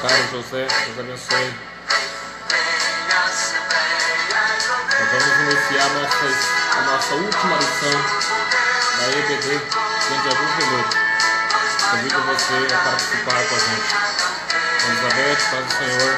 Carlos José, Deus abençoe. Nós vamos iniciar a nossa última lição da EBD dentro de alguns minutos. Convido você a participar com a gente. Elizabeth, paz do Senhor.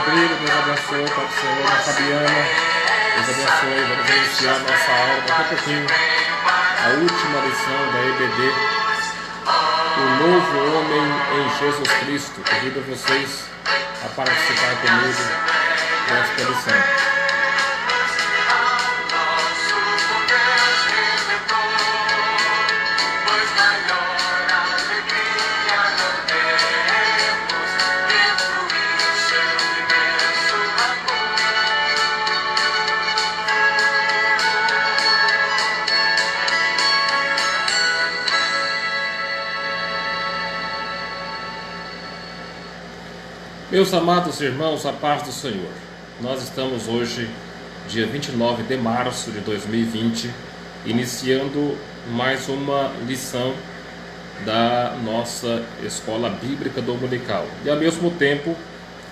Rodrigo, Deus abençoe, Pai do Senhor, a Fabiana, Deus abençoe. Vamos iniciar nossa aula daqui a pouquinho, a última lição da EBD, o novo homem em Jesus Cristo. Convido vocês a participar comigo desta lição. Meus amados irmãos, a paz do Senhor. Nós estamos hoje, dia 29 de março de 2020, iniciando mais uma lição da nossa Escola Bíblica Dominical. E ao mesmo tempo,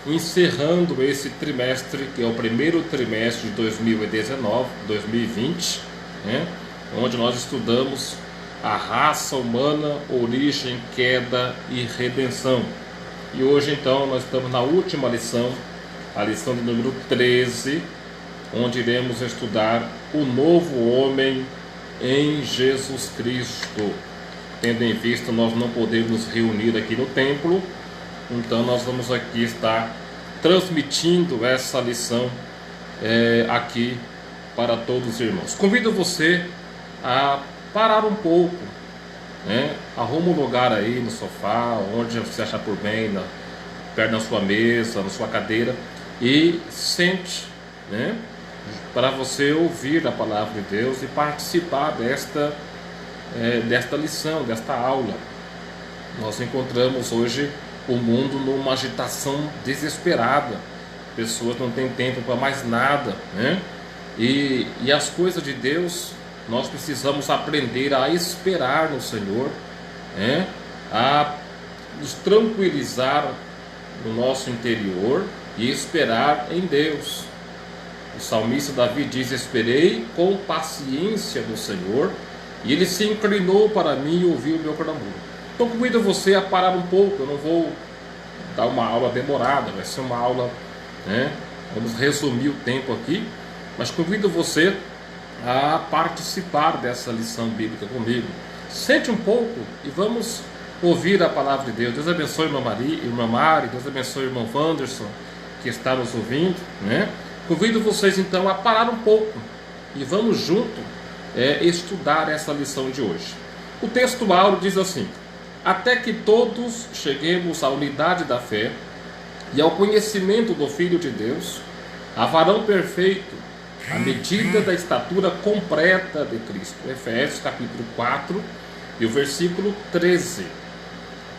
encerrando esse trimestre, que é o primeiro trimestre de 2020, né, onde nós estudamos a raça humana, origem, queda e redenção. E hoje então nós estamos na última lição, a lição de número 13, onde iremos estudar o novo homem em Jesus Cristo. Tendo em vista nós não podemos nos reunir aqui no templo, então nós vamos aqui estar transmitindo essa lição aqui para todos os irmãos. Convido você a parar um pouco, né? Arruma um lugar aí no sofá, onde você achar por bem, perto da sua mesa, na sua cadeira, e sente, né? Para você ouvir a palavra de Deus e participar desta lição, desta aula. Nós encontramos hoje o mundo numa agitação desesperada, pessoas não têm tempo para mais nada, né? E as coisas de Deus, nós precisamos aprender a esperar no Senhor, né? A nos tranquilizar no nosso interior e esperar em Deus. O salmista Davi diz: esperei com paciência no Senhor, e Ele se inclinou para mim e ouviu o meu clamor. Então convido você a parar um pouco. Eu não vou dar uma aula demorada, vai ser uma aula, né? Vamos resumir o tempo aqui, mas convido você a participar dessa lição bíblica comigo. Sente um pouco e vamos ouvir a palavra de Deus. Deus abençoe irmã Mari, Deus abençoe o irmão Wanderson, que está nos ouvindo, né? Convido vocês então a parar um pouco e vamos junto estudar essa lição de hoje. O texto áureo diz assim: até que todos cheguemos à unidade da fé e ao conhecimento do Filho de Deus, a varão perfeito, a medida da estatura completa de Cristo. Efésios capítulo 4 e o versículo 13.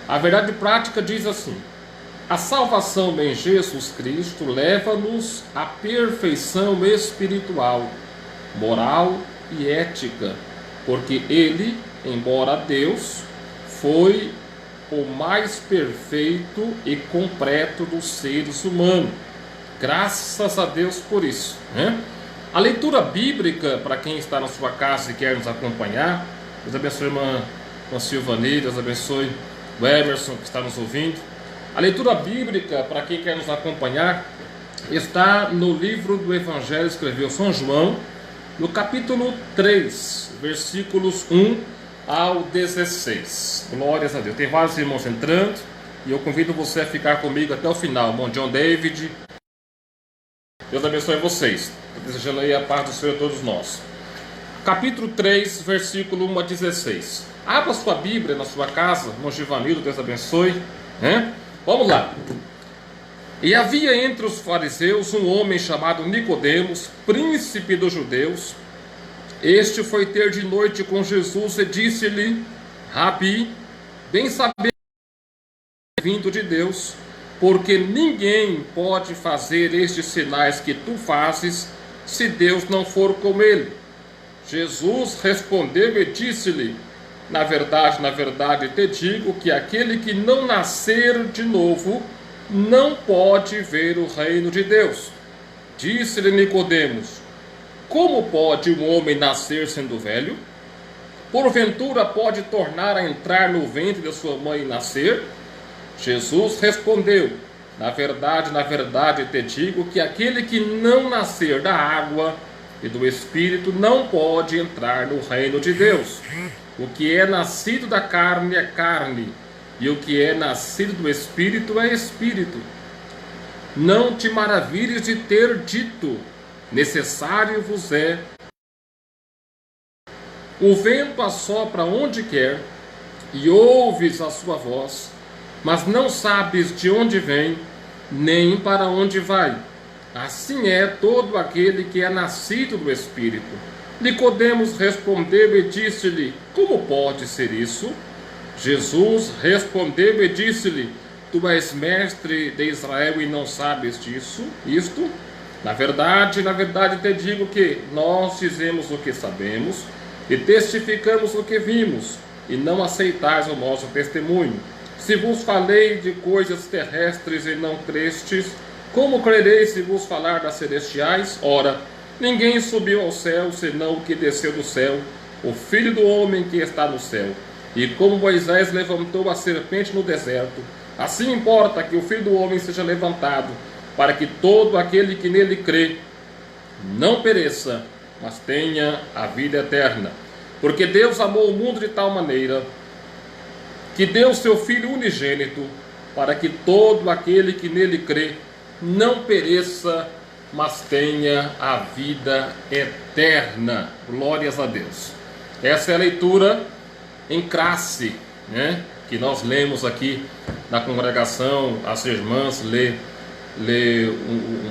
A verdade prática diz assim: a salvação em Jesus Cristo leva-nos à perfeição espiritual, moral e ética, porque Ele, embora Deus, foi o mais perfeito e completo dos seres humanos. Graças a Deus por isso, né? A leitura bíblica, para quem está na sua casa e quer nos acompanhar, Deus abençoe a irmã Silvani, Deus abençoe o Emerson que está nos ouvindo. A leitura bíblica, para quem quer nos acompanhar, está no livro do Evangelho, escreveu São João, no capítulo 3, versículos 1 ao 16. Glórias a Deus. Tem vários irmãos entrando e eu convido você a ficar comigo até o final. Bom, John David, Deus abençoe vocês. Estou desejando aí a paz do Senhor a todos nós. Capítulo 3, versículo 1 a 16. Abra sua Bíblia na sua casa, irmão Givanildo, Deus abençoe. Vamos lá. E havia entre os fariseus um homem chamado Nicodemos, príncipe dos judeus. Este foi ter de noite com Jesus e disse-lhe: Rabi, bem saber vindo de Deus, porque ninguém pode fazer estes sinais que tu fazes, se Deus não for com ele. Jesus respondeu e disse-lhe: na verdade te digo que aquele que não nascer de novo não pode ver o reino de Deus. Disse-lhe Nicodemos: como pode um homem nascer sendo velho? Porventura pode tornar a entrar no ventre da sua mãe e nascer? Jesus respondeu: na verdade te digo que aquele que não nascer da água e do Espírito não pode entrar no reino de Deus. O que é nascido da carne é carne, e o que é nascido do Espírito é Espírito. Não te maravilhes de ter dito: necessário vos é. O vento assopra onde quer, e ouves a sua voz, mas não sabes de onde vem, nem para onde vai. Assim é todo aquele que é nascido do Espírito. Nicodemos respondeu e disse-lhe: como pode ser isso? Jesus respondeu e disse-lhe: tu és mestre de Israel e não sabes isto? Na verdade te digo que nós dizemos o que sabemos e testificamos o que vimos, e não aceitais o nosso testemunho. Se vos falei de coisas terrestres e não crestes, como crereis se vos falar das celestiais? Ora, ninguém subiu ao céu, senão o que desceu do céu, o Filho do homem que está no céu. E como Moisés levantou a serpente no deserto, assim importa que o Filho do homem seja levantado, para que todo aquele que nele crê não pereça, mas tenha a vida eterna. Porque Deus amou o mundo de tal maneira que deu o seu Filho unigênito, para que todo aquele que nele crê não pereça, mas tenha a vida eterna. Glórias a Deus. Essa é a leitura em classe, que nós lemos aqui na congregação. As irmãs lê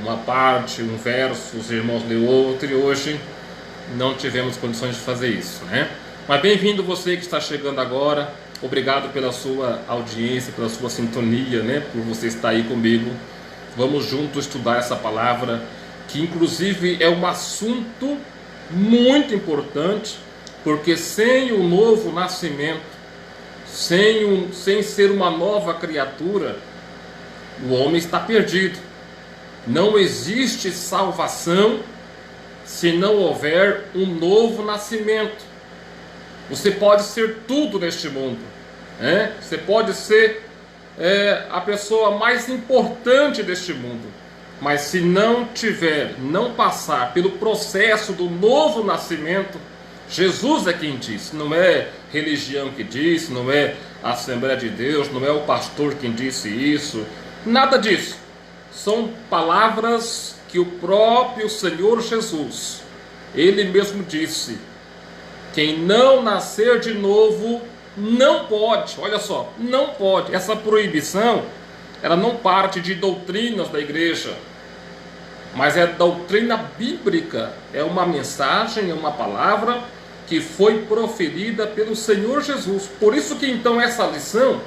uma parte, um verso, os irmãos lê outro, e hoje não tivemos condições de fazer isso, Mas bem-vindo você que está chegando agora. Obrigado pela sua audiência, pela sua sintonia, por você estar aí comigo. Vamos juntos estudar essa palavra, que inclusive é um assunto muito importante, porque sem o novo nascimento, sem ser uma nova criatura, o homem está perdido. Não existe salvação se não houver um novo nascimento. Você pode ser tudo neste mundo, Você pode ser a pessoa mais importante deste mundo, mas se não passar pelo processo do novo nascimento, Jesus é quem diz, não é religião que diz, não é a Assembleia de Deus, não é o pastor quem disse isso, nada disso. São palavras que o próprio Senhor Jesus, Ele mesmo disse: quem não nascer de novo não pode, olha só, não pode. Essa proibição, ela não parte de doutrinas da igreja, mas é doutrina bíblica, é uma mensagem, é uma palavra que foi proferida pelo Senhor Jesus. Por isso que então essa lição,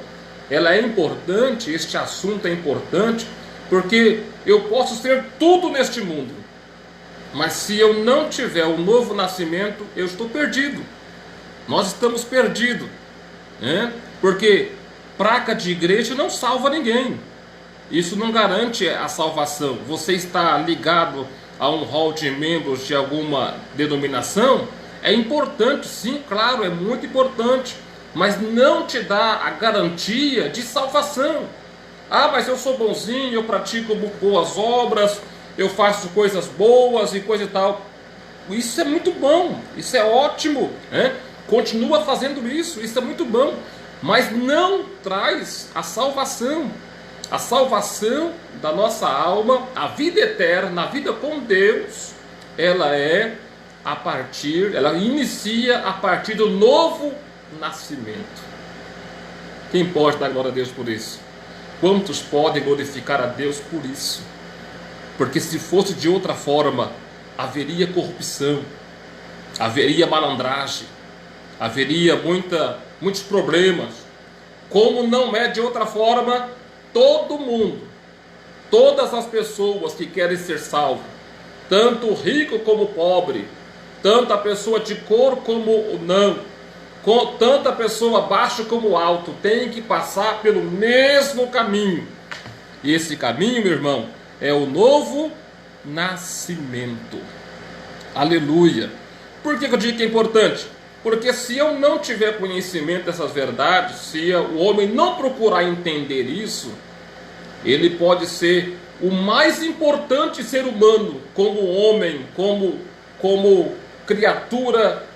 ela é importante, este assunto é importante, porque eu posso ser tudo neste mundo, mas se eu não tiver o novo nascimento, eu estou perdido. Nós estamos perdidos, porque placa de igreja não salva ninguém. Isso não garante a salvação. Você está ligado a um hall de membros de alguma denominação, é importante, sim, claro, é muito importante, mas não te dá a garantia de salvação. Ah, mas eu sou bonzinho, eu pratico boas obras, eu faço coisas boas e coisa e tal. Isso é muito bom, isso é ótimo, né? Continua fazendo isso é muito bom, mas não traz a salvação da nossa alma, a vida eterna, a vida com Deus. Ela inicia a partir do novo nascimento. Quem pode dar glória a Deus por isso? Quantos podem glorificar a Deus por isso? Porque se fosse de outra forma, haveria corrupção, haveria malandragem, haveria muitos problemas. Como não é de outra forma, todo mundo, todas as pessoas que querem ser salvas, tanto o rico como o pobre, tanto a pessoa de cor como o não, tanto a pessoa baixo como alto, tem que passar pelo mesmo caminho. E esse caminho, meu irmão, é o novo nascimento. Aleluia. Por que eu digo que é importante? Porque se eu não tiver conhecimento dessas verdades, se o homem não procurar entender isso, ele pode ser o mais importante ser humano, como homem, como criatura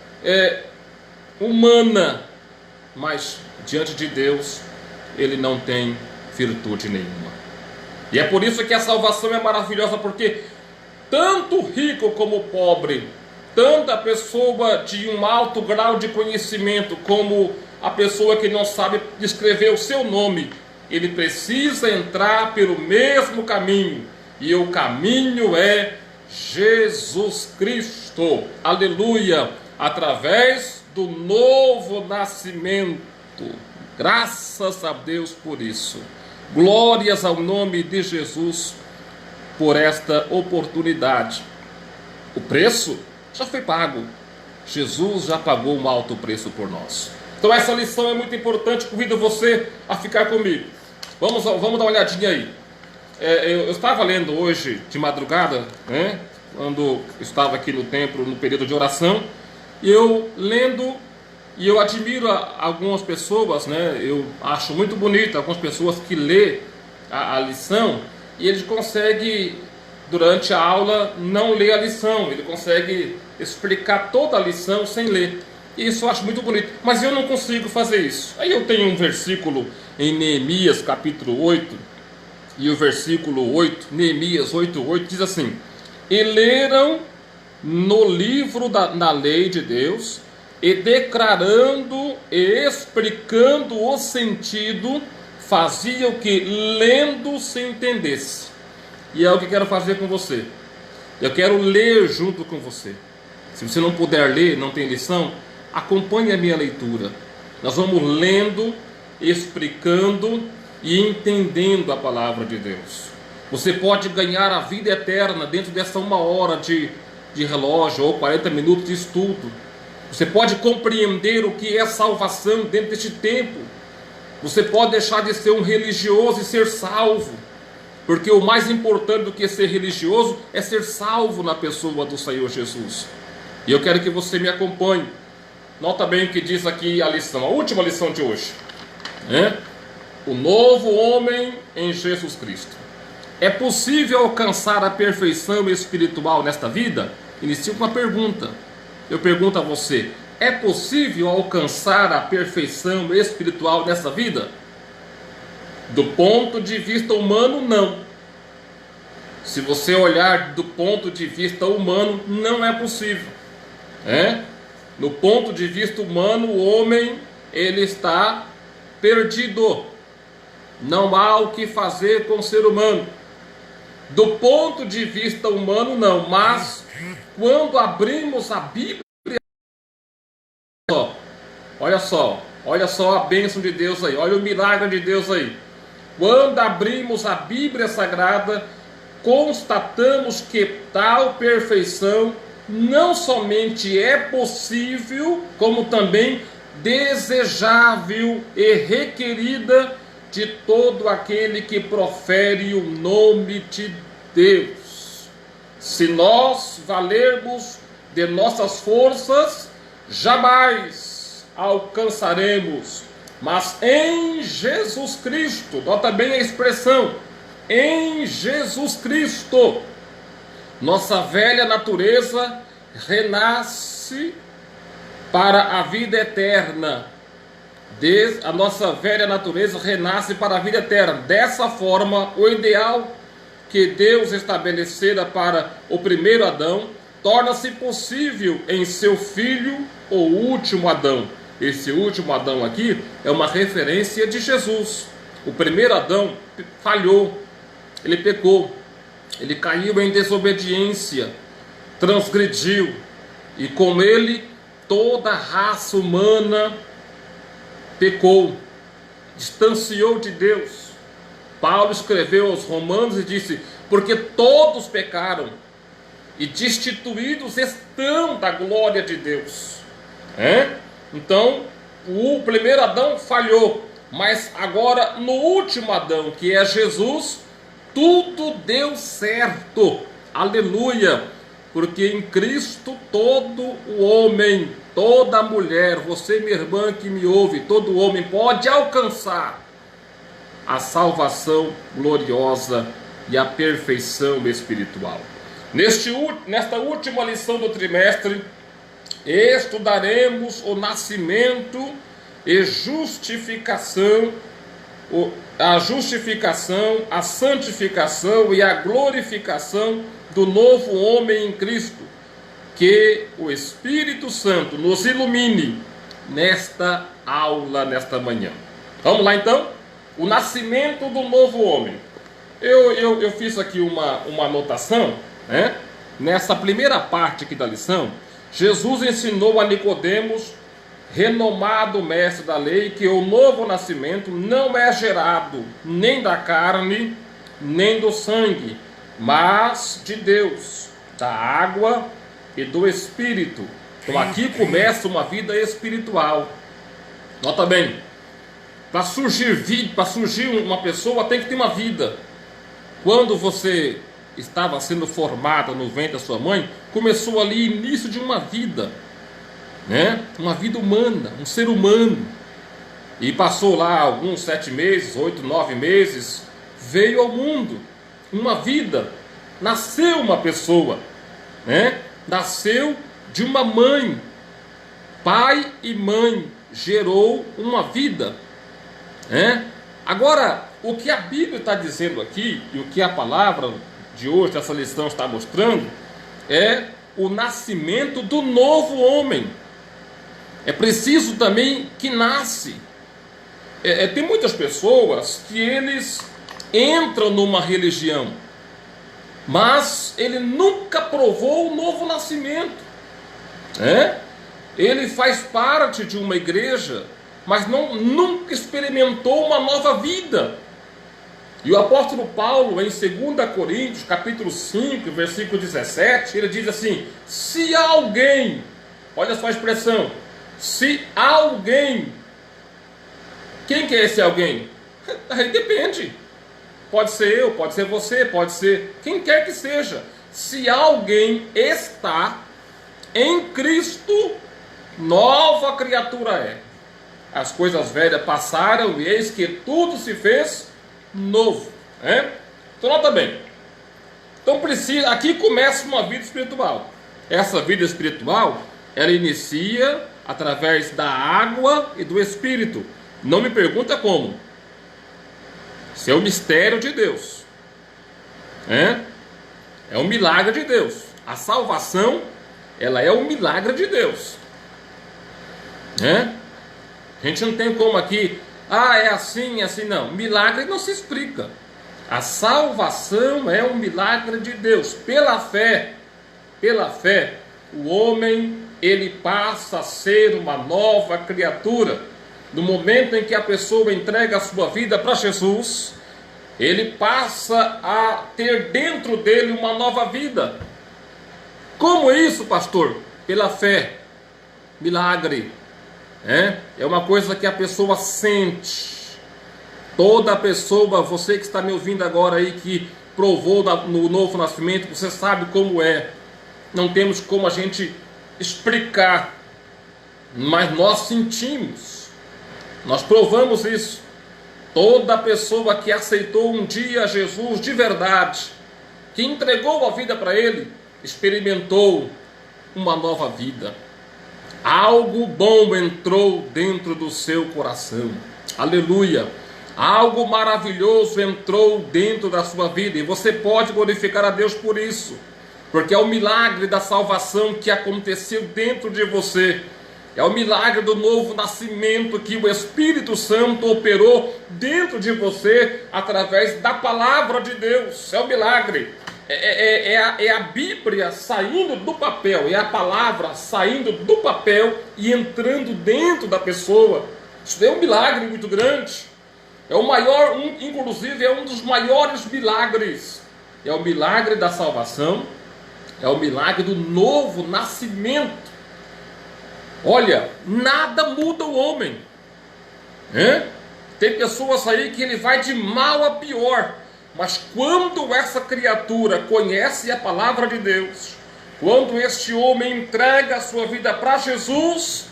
humana, mas diante de Deus ele não tem virtude nenhuma. E é por isso que a salvação é maravilhosa, porque tanto rico como pobre, tanto a pessoa de um alto grau de conhecimento como a pessoa que não sabe escrever o seu nome, ele precisa entrar pelo mesmo caminho, e o caminho é Jesus Cristo. Aleluia! Através do novo nascimento. Graças a Deus por isso. Glórias ao nome de Jesus por esta oportunidade. O preço já foi pago. Jesus já pagou um alto preço por nós. Então essa lição é muito importante. Convido você a ficar comigo. Vamos dar uma olhadinha aí. Eu estava lendo hoje de madrugada, né, quando estava aqui no templo no período de oração, e eu lendo, e eu admiro algumas pessoas, né, eu acho muito bonito algumas pessoas que lê a lição, e ele consegue, durante a aula, não ler a lição, ele consegue explicar toda a lição sem ler. E isso eu acho muito bonito, mas eu não consigo fazer isso. Aí eu tenho um versículo em Neemias capítulo 8, e o versículo 8, Neemias 8:8 diz assim: e leram no livro da lei de Deus, e declarando e explicando o sentido, faziam que lendo se entendesse. E é o que eu quero fazer com você. Eu quero ler junto com você. Se você não puder ler, não tem lição, acompanhe a minha leitura. Nós vamos lendo, explicando e entendendo a palavra de Deus. Você pode ganhar a vida eterna dentro dessa 1 hora de relógio ou 40 minutos de estudo. Você pode compreender o que é salvação dentro deste tempo. Você pode deixar de ser um religioso e ser salvo, porque o mais importante do que ser religioso é ser salvo na pessoa do Senhor Jesus. E eu quero que você me acompanhe. Nota bem o que diz aqui a lição, a última lição de hoje, né? O novo homem em Jesus Cristo. É possível alcançar a perfeição espiritual nesta vida? Inicio com uma pergunta. Eu pergunto a você: é possível alcançar a perfeição espiritual nessa vida? Do ponto de vista humano, não. Se você olhar do ponto de vista humano, não é possível. No ponto de vista humano, o homem, ele está perdido. Não há o que fazer com o ser humano. Do ponto de vista humano, não. Mas, quando abrimos a Bíblia, olha só a bênção de Deus aí, olha o milagre de Deus aí. Quando abrimos a Bíblia Sagrada, constatamos que tal perfeição não somente é possível, como também desejável e requerida de todo aquele que profere o nome de Deus. Se nós valermos de nossas forças, jamais alcançaremos. Mas em Jesus Cristo, nota bem a expressão, em Jesus Cristo, Nossa velha natureza renasce para a vida eterna. A nossa velha natureza renasce para a vida eterna. Dessa forma, o ideal que Deus estabelecera para o primeiro Adão torna-se possível em seu filho, o último Adão. Esse último Adão aqui é uma referência de Jesus. O primeiro Adão falhou, ele pecou, ele caiu em desobediência, transgrediu, e com ele toda a raça humana pecou, distanciou de Deus. Paulo escreveu aos Romanos e disse: porque todos pecaram e destituídos estão da glória de Deus. Então, o primeiro Adão falhou, mas agora no último Adão, que é Jesus, tudo deu certo. Aleluia! Porque em Cristo todo o homem, toda mulher, você minha irmã que me ouve, todo homem pode alcançar a salvação gloriosa e a perfeição espiritual. Nesta última lição do trimestre, estudaremos o nascimento e justificação, a justificação, a santificação e a glorificação do novo homem em Cristo. Que o Espírito Santo nos ilumine nesta aula, nesta manhã. Vamos lá então? O nascimento do novo homem. Eu fiz aqui uma anotação, né? Nessa primeira parte aqui da lição, Jesus ensinou a Nicodemos, renomado mestre da lei, que o novo nascimento não é gerado nem da carne, nem do sangue, mas de Deus, da água e do Espírito. Então aqui começa uma vida espiritual. Nota bem, para surgir uma pessoa tem que ter uma vida. Quando você estava sendo formada no ventre da sua mãe, começou ali o início de uma vida, né? Uma vida humana, um ser humano. E passou lá alguns 7 meses, 8, 9 meses, veio ao mundo uma vida, nasceu uma pessoa, né? Nasceu de uma mãe, pai e mãe, gerou uma vida, né? Agora, o que a Bíblia está dizendo aqui, e o que a palavra de hoje, essa lição está mostrando, é o nascimento do novo homem. É preciso também que nasce. Tem muitas pessoas que eles entram numa religião, mas ele nunca provou o novo nascimento. Ele faz parte de uma igreja, mas nunca experimentou uma nova vida. E o apóstolo Paulo, em 2 Coríntios, capítulo 5, versículo 17, ele diz assim: se alguém, olha só a expressão, se alguém, quem que é esse alguém? Aí depende, pode ser eu, pode ser você, pode ser quem quer que seja. Se alguém está em Cristo, nova criatura é. As coisas velhas passaram e eis que tudo se fez novo. Então nota bem. Então aqui começa uma vida espiritual. Essa vida espiritual, ela inicia através da água e do Espírito. Não me pergunta como. Isso é o mistério de Deus. É um milagre de Deus. A salvação, ela é um milagre de Deus. A gente não tem como aqui, é assim, não. Milagre não se explica. A salvação é um milagre de Deus. Pela fé, o homem, ele passa a ser uma nova criatura. No momento em que a pessoa entrega a sua vida para Jesus, ele passa a ter dentro dele uma nova vida. Como isso, pastor? Pela fé. Milagre. É uma coisa que a pessoa sente. Toda pessoa, você que está me ouvindo agora aí, que provou no novo nascimento, você sabe como é. Não temos como a gente explicar, mas nós sentimos, nós provamos isso. Toda pessoa que aceitou um dia Jesus de verdade, que entregou a vida para Ele, experimentou uma nova vida. Algo bom entrou dentro do seu coração. Aleluia! Algo maravilhoso entrou dentro da sua vida e você pode glorificar a Deus por isso, porque é o milagre da salvação que aconteceu dentro de você. É o milagre do novo nascimento que o Espírito Santo operou dentro de você através da palavra de Deus. É o milagre. É a Bíblia saindo do papel, é a palavra saindo do papel e entrando dentro da pessoa. Isso é um milagre muito grande. É o maior, inclusive é um dos maiores milagres. É o milagre da salvação, é o milagre do novo nascimento. Olha, nada muda o homem. Tem pessoas aí que ele vai de mal a pior. Mas quando essa criatura conhece a palavra de Deus, quando este homem entrega a sua vida para Jesus,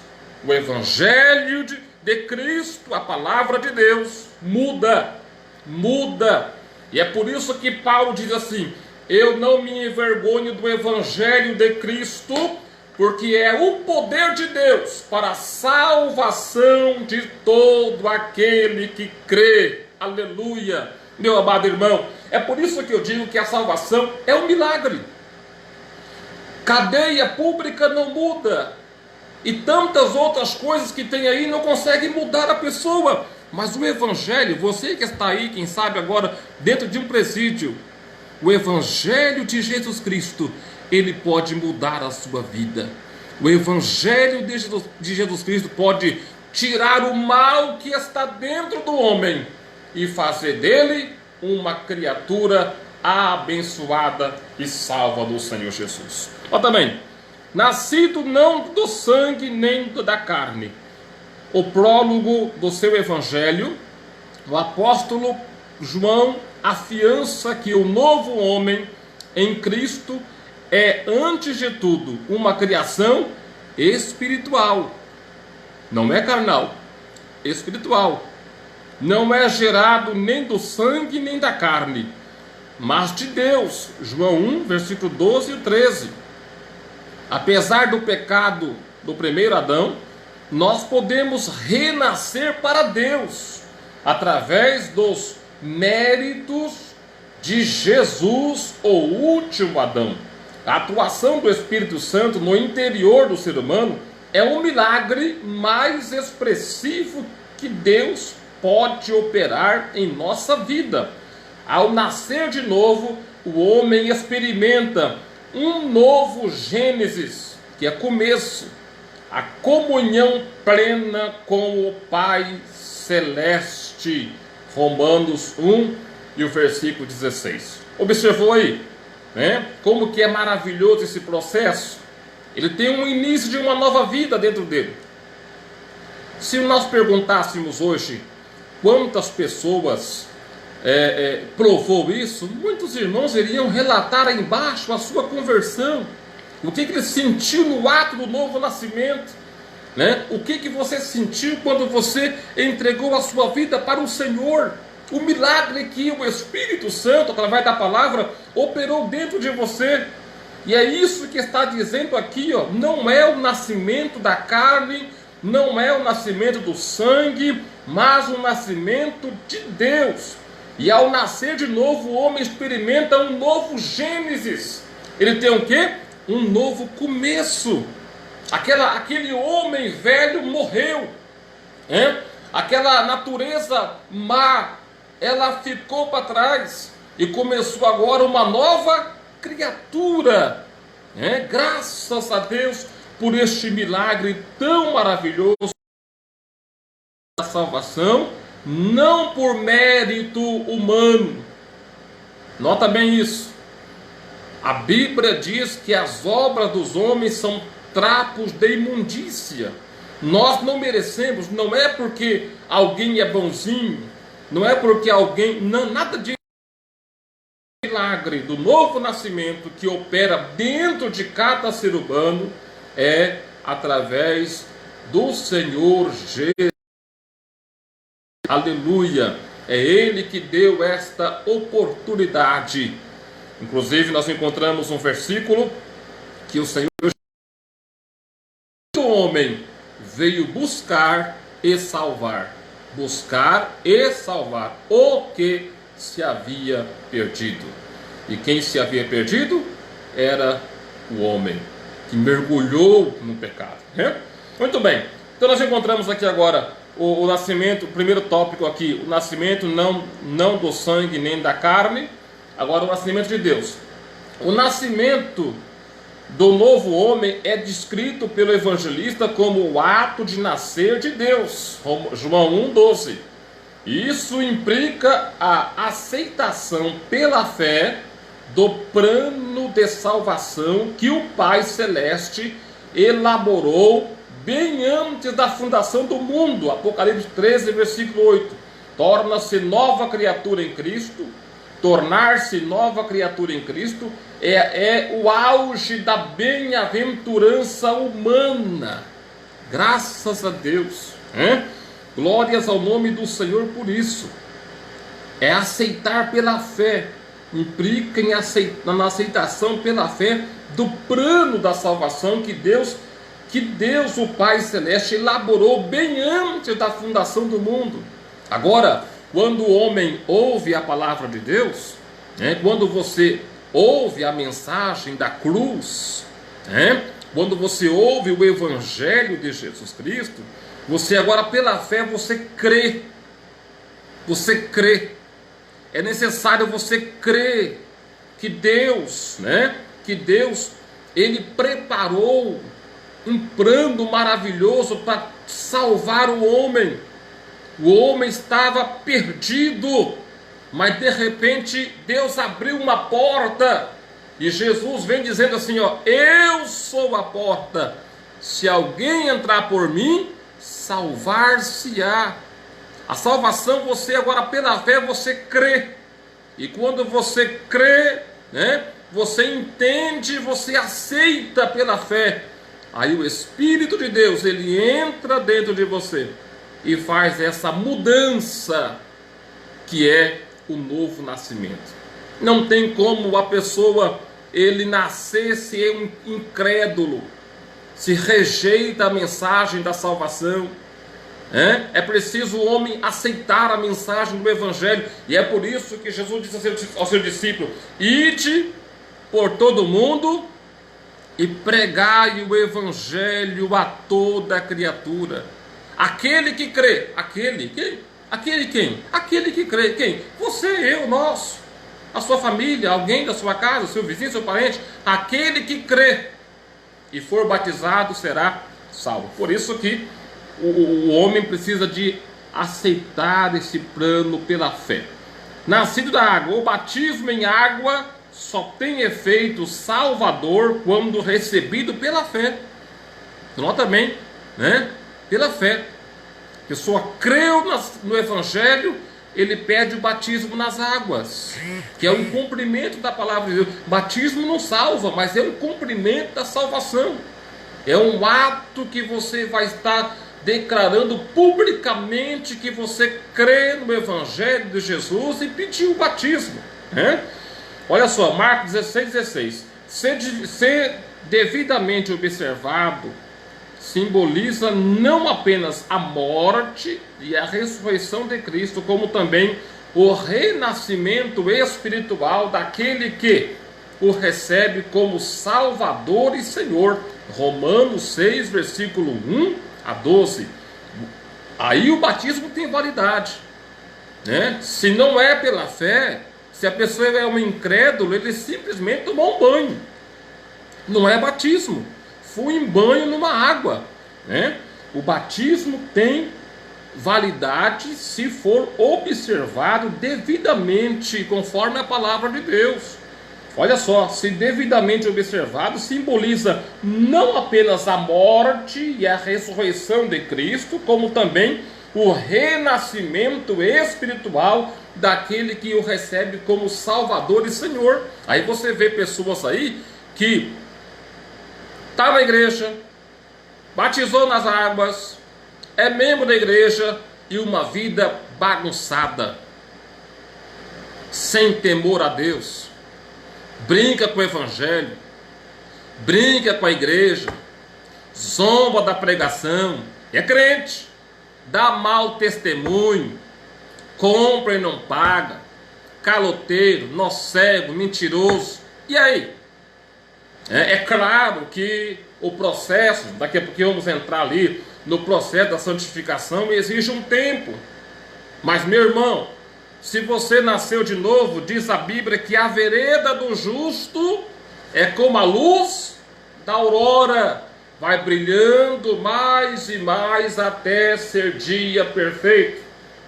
o Evangelho de Cristo, a palavra de Deus, muda. E é por isso que Paulo diz assim: eu não me envergonho do Evangelho de Cristo, porque é o poder de Deus para a salvação de todo aquele que crê. Aleluia! Meu amado irmão, é por isso que eu digo que a salvação é um milagre. Cadeia pública não muda, e tantas outras coisas que tem aí não conseguem mudar a pessoa. Mas o Evangelho, você que está aí, quem sabe agora, dentro de um presídio, o Evangelho de Jesus Cristo, ele pode mudar a sua vida. O Evangelho de Jesus Cristo pode tirar o mal que está dentro do homem e fazer dele uma criatura abençoada e salva do Senhor Jesus. Olha também, nascido não do sangue nem da carne. O prólogo do seu Evangelho, o apóstolo João afiança que o novo homem em Cristo é, antes de tudo, uma criação espiritual. Não é carnal, espiritual. Não é gerado nem do sangue nem da carne, mas de Deus. João 1, versículo 12 e 13. Apesar do pecado do primeiro Adão, nós podemos renascer para Deus através dos méritos de Jesus, o último Adão. A atuação do Espírito Santo no interior do ser humano é um milagre mais expressivo que Deus pode operar em nossa vida. Ao nascer de novo, o homem experimenta um novo Gênesis, que é começo, a comunhão plena com o Pai Celeste. Romanos 1 e o versículo 16. Observou aí, né? Como que é maravilhoso esse processo? Ele tem um início de uma nova vida dentro dele. Se nós perguntássemos hoje quantas pessoas provou isso, muitos irmãos iriam relatar aí embaixo a sua conversão, o que ele sentiu no ato do novo nascimento, né? O que você sentiu quando você entregou a sua vida para o Senhor, o milagre que o Espírito Santo, através da palavra, operou dentro de você. E é isso que está dizendo aqui, ó, não é o nascimento da carne, não é o nascimento do sangue, mas o nascimento de Deus. E ao nascer de novo, o homem experimenta um novo Gênesis. Ele tem o quê? Um novo começo. Aquele homem velho morreu, aquela natureza má, ela ficou para trás e começou agora uma nova criatura. Graças a Deus por este milagre tão maravilhoso da salvação, não por mérito humano. Nota bem isso. A Bíblia diz que as obras dos homens são trapos de imundícia. Nós não merecemos, não é porque alguém é bonzinho, não é porque alguém... Não, nada disso. O milagre do novo nascimento que opera dentro de cada ser humano é através do Senhor Jesus. Aleluia! É Ele que deu esta oportunidade. Inclusive nós encontramos um versículo que o Senhor, o homem, veio buscar e salvar o que se havia perdido. E quem se havia perdido era o homem que mergulhou no pecado, né? Muito bem, então nós encontramos aqui agora o nascimento, o primeiro tópico aqui, o nascimento não do sangue nem da carne. Agora o nascimento de Deus. O nascimento do novo homem é descrito pelo evangelista como o ato de nascer de Deus, João 1,12. Isso implica a aceitação pela fé do plano de salvação que o Pai Celeste elaborou bem antes da fundação do mundo. Apocalipse 13, versículo 8. Torna-se nova criatura em Cristo. Tornar-se nova criatura em Cristo é o auge da bem-aventurança humana. Graças a Deus, hein? Glórias ao nome do Senhor por isso. É aceitar pela fé. Implica na aceitação pela fé do plano da salvação que Deus, o Pai Celeste, elaborou bem antes da fundação do mundo. Agora, quando o homem ouve a palavra de Deus, quando você ouve a mensagem da cruz, quando você ouve o Evangelho de Jesus Cristo, você agora pela fé, você crê. É necessário você crer que Deus, Ele preparou um plano maravilhoso para salvar o homem. O homem estava perdido, mas de repente Deus abriu uma porta e Jesus vem dizendo assim, eu sou a porta, se alguém entrar por mim, salvar-se-á. A salvação, você agora pela fé, você crê, e quando você crê, você entende, você aceita pela fé, aí o Espírito de Deus, ele entra dentro de você e faz essa mudança que é o novo nascimento. Não tem como a pessoa, ele nascer se é um incrédulo, se rejeita a mensagem da salvação. É preciso o homem aceitar a mensagem do Evangelho, e é por isso que Jesus disse ao seu discípulo: ide por todo mundo e pregai o Evangelho a toda criatura. Aquele que crê, aquele que crê, quem? Você, eu, nós, a sua família, alguém da sua casa, seu vizinho, seu parente, aquele que crê e for batizado será salvo. Por isso que o homem precisa de aceitar esse plano pela fé. Nascido da água, o batismo em água só tem efeito salvador quando recebido pela fé. Nota bem, pela fé. A pessoa creu no Evangelho, ele pede o batismo nas águas, que é um cumprimento da palavra de Deus. Batismo não salva, mas é um cumprimento da salvação. É um ato que você vai estar declarando publicamente que você crê no Evangelho de Jesus e pediu o batismo. Olha só, Marcos 16:16. Ser devidamente observado simboliza não apenas a morte e a ressurreição de Cristo, como também o renascimento espiritual daquele que o recebe como Salvador e Senhor. Romanos 6, versículo 1 a 12. Aí o batismo tem validade, Se não é pela fé, se a pessoa é um incrédulo, ele simplesmente tomou um banho. Não é batismo. Fui em banho numa água, O batismo tem validade se for observado devidamente, conforme a palavra de Deus. Olha só, se devidamente observado, simboliza não apenas a morte e a ressurreição de Cristo, como também o renascimento espiritual daquele que o recebe como Salvador e Senhor. Aí você vê pessoas aí que está na igreja, batizou nas águas, é membro da igreja e uma vida bagunçada, sem temor a Deus, brinca com o evangelho, brinca com a igreja, zomba da pregação, é crente, dá mau testemunho, compra e não paga, caloteiro, nó cego, mentiroso. E aí? É claro que o processo, daqui a pouco vamos entrar ali no processo da santificação, exige um tempo. Mas, meu irmão, se você nasceu de novo, diz a Bíblia que a vereda do justo é como a luz da aurora, vai brilhando mais e mais até ser dia perfeito.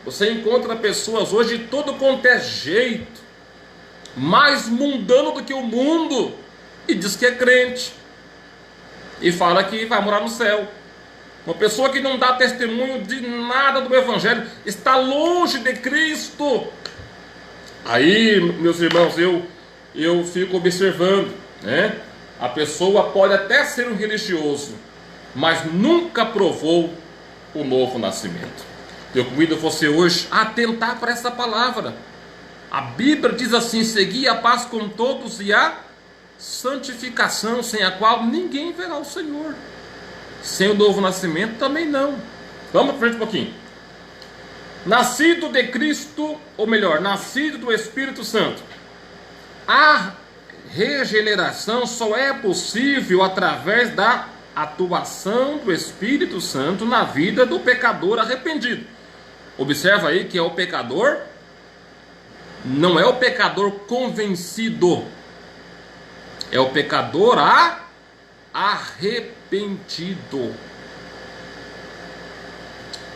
Você encontra pessoas hoje de todo quanto é jeito, mais mundano do que o mundo, e diz que é crente, e fala que vai morar no céu. Uma pessoa que não dá testemunho de nada do evangelho, está longe de Cristo. Aí, meus irmãos, eu fico observando, né? A pessoa pode até ser um religioso, mas nunca provou o novo nascimento. Eu convido você hoje a atentar para essa palavra. A Bíblia diz assim: segui a paz com todos e a santificação, sem a qual ninguém verá o Senhor. Sem o novo nascimento também não. Vamos para frente um pouquinho. Nascido de Cristo, ou melhor, nascido do Espírito Santo. A regeneração só é possível através da atuação do Espírito Santo na vida do pecador arrependido. Observa aí que é o pecador, não é o pecador convencido, é o pecador arrependido.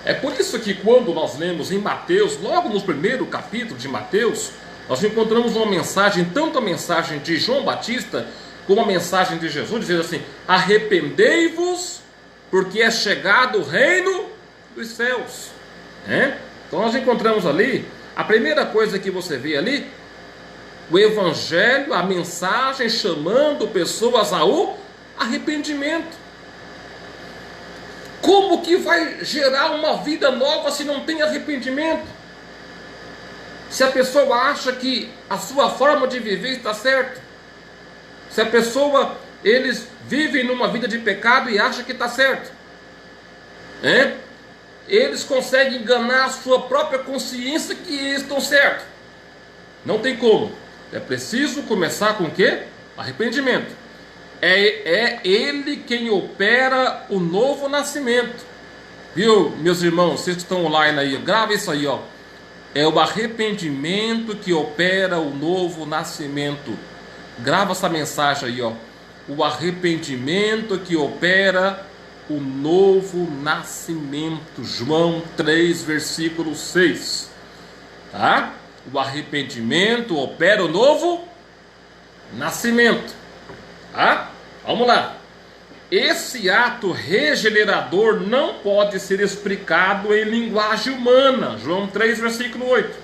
É por isso que quando nós lemos em Mateus, logo no primeiro capítulo de Mateus, nós encontramos uma mensagem, tanto a mensagem de João Batista, como a mensagem de Jesus, dizendo assim: arrependei-vos, porque é chegado o reino dos céus. Então nós encontramos ali, a primeira coisa que você vê ali, o evangelho, a mensagem chamando pessoas ao arrependimento. Como que vai gerar uma vida nova se não tem arrependimento? Se a pessoa acha que a sua forma de viver está certa, se a pessoa, eles vivem numa vida de pecado e acham que está certo, eles conseguem enganar a sua própria consciência que eles estão certos. Não tem como. É preciso começar com o quê? Arrependimento. É Ele quem opera o novo nascimento. Viu, meus irmãos, vocês que estão online aí, grava isso aí, ó. É o arrependimento que opera o novo nascimento. Grava essa mensagem aí, ó. O arrependimento que opera o novo nascimento. João 3, versículo 6. Tá? O arrependimento opera o novo nascimento. Tá? Vamos lá. Esse ato regenerador não pode ser explicado em linguagem humana. João 3, versículo 8.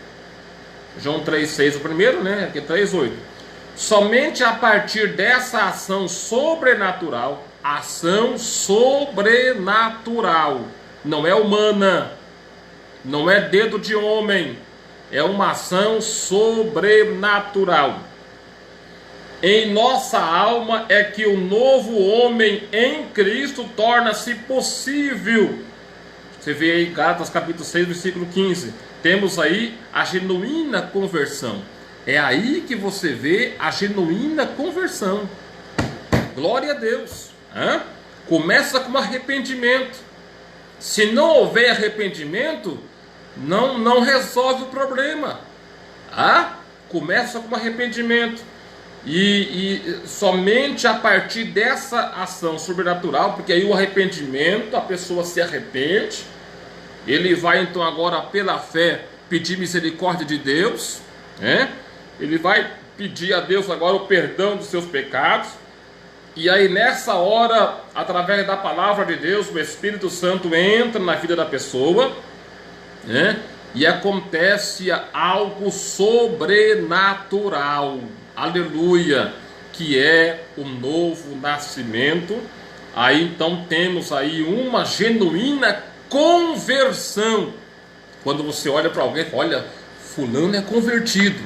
João 3, 6 o primeiro, né? Aqui 3, 8. Somente a partir dessa ação sobrenatural, não é humana, não é dedo de homem, é uma ação sobrenatural. Em nossa alma é que o novo homem em Cristo torna-se possível. Você vê aí Gálatas capítulo 6, versículo 15. Temos aí a genuína conversão. É aí que você vê a genuína conversão. Glória a Deus. Começa com arrependimento. Se não houver arrependimento, não resolve o problema. Começa com arrependimento. E somente a partir dessa ação sobrenatural, porque aí o arrependimento, a pessoa se arrepende, ele vai então agora pela fé pedir misericórdia de Deus, ele vai pedir a Deus agora o perdão dos seus pecados, e aí nessa hora, através da palavra de Deus, o Espírito Santo entra na vida da pessoa, e acontece algo sobrenatural. Aleluia, que é o novo nascimento. Aí então temos aí uma genuína conversão. Quando você olha para alguém, olha, fulano é convertido.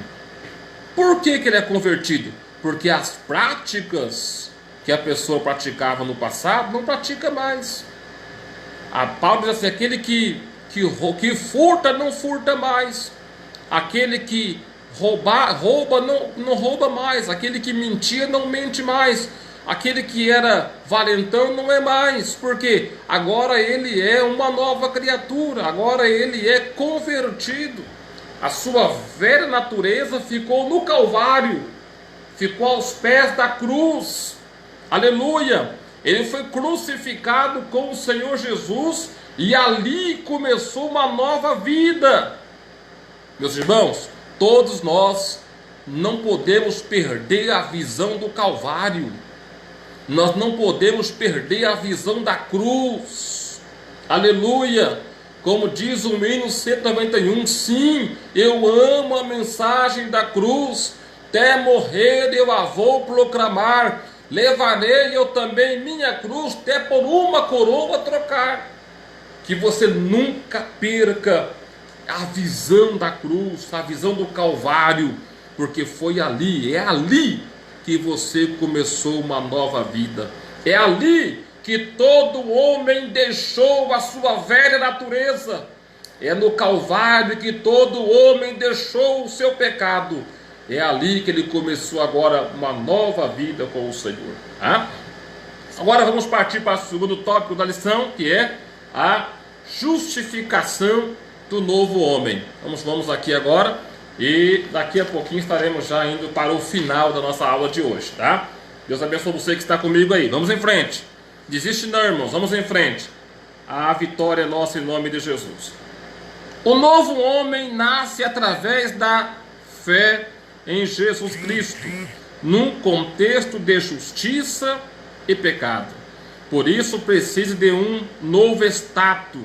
Por que ele é convertido? Porque as práticas que a pessoa praticava no passado não pratica mais. A Paulo diz assim: aquele que furta não furta mais, aquele que rouba não rouba mais, aquele que mentia não mente mais, aquele que era valentão não é mais, porque agora ele é uma nova criatura, agora ele é convertido. A sua velha natureza ficou no Calvário, ficou aos pés da cruz. Aleluia! Ele foi crucificado com o Senhor Jesus e ali começou uma nova vida. Meus irmãos, todos nós não podemos perder a visão do Calvário. Nós não podemos perder a visão da cruz. Aleluia! Como diz o hino 191, sim, eu amo a mensagem da cruz, até morrer eu a vou proclamar, levarei eu também minha cruz, até por uma coroa trocar. Que você nunca perca a visão da cruz, a visão do Calvário, porque foi ali, é ali que você começou uma nova vida. É ali que todo homem deixou a sua velha natureza. É no Calvário que todo homem deixou o seu pecado. É ali que ele começou agora uma nova vida com o Senhor. Agora vamos partir para o segundo tópico da lição, que é a justificação do novo homem. Vamos aqui agora, e daqui a pouquinho estaremos já indo para o final da nossa aula de hoje, tá? Deus abençoe você que está comigo aí. Vamos em frente. Desiste não, irmãos, vamos em frente. A vitória é nossa em nome de Jesus. O novo homem nasce através da fé em Jesus Cristo, num contexto de justiça e pecado. Por isso precisa de um novo status.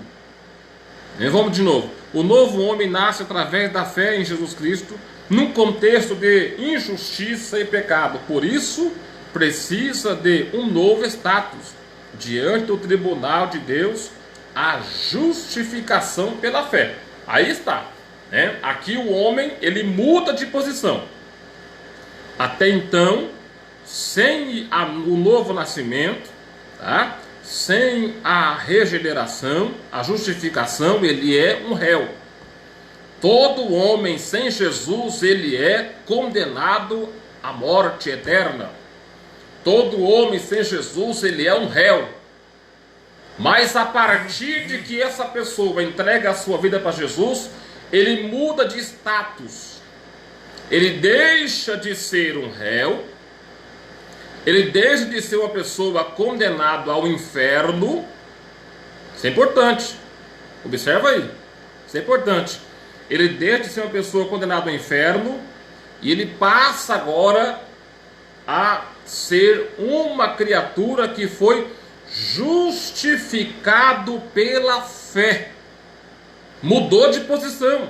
Vamos de novo. O novo homem nasce através da fé em Jesus Cristo, num contexto de injustiça e pecado. Por isso precisa de um novo status diante do tribunal de Deus, a justificação pela fé. Aí está, né? Aqui o homem ele muda de posição. Até então, sem o novo nascimento, tá? Sem a regeneração, a justificação, ele é um réu. Todo homem sem Jesus, ele é condenado à morte eterna. Todo homem sem Jesus, ele é um réu. Mas a partir de que essa pessoa entrega a sua vida para Jesus, ele muda de status. Ele deixa de ser um réu, ele deixa de ser uma pessoa condenada ao inferno. Isso é importante. Observa aí. Isso é importante. Ele deixa de ser uma pessoa condenada ao inferno e ele passa agora a ser uma criatura que foi justificado pela fé. Mudou de posição.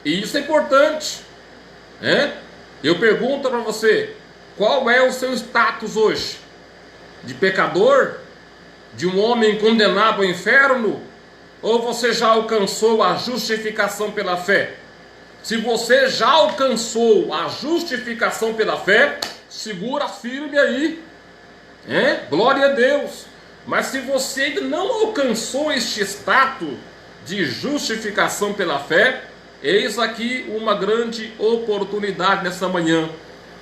E isso é importante. Eu pergunto para você, qual é o seu status hoje? De pecador? De um homem condenado ao inferno? Ou você já alcançou a justificação pela fé? Se você já alcançou a justificação pela fé, segura firme aí. Glória a Deus. Mas se você ainda não alcançou este status de justificação pela fé, eis aqui uma grande oportunidade nessa manhã.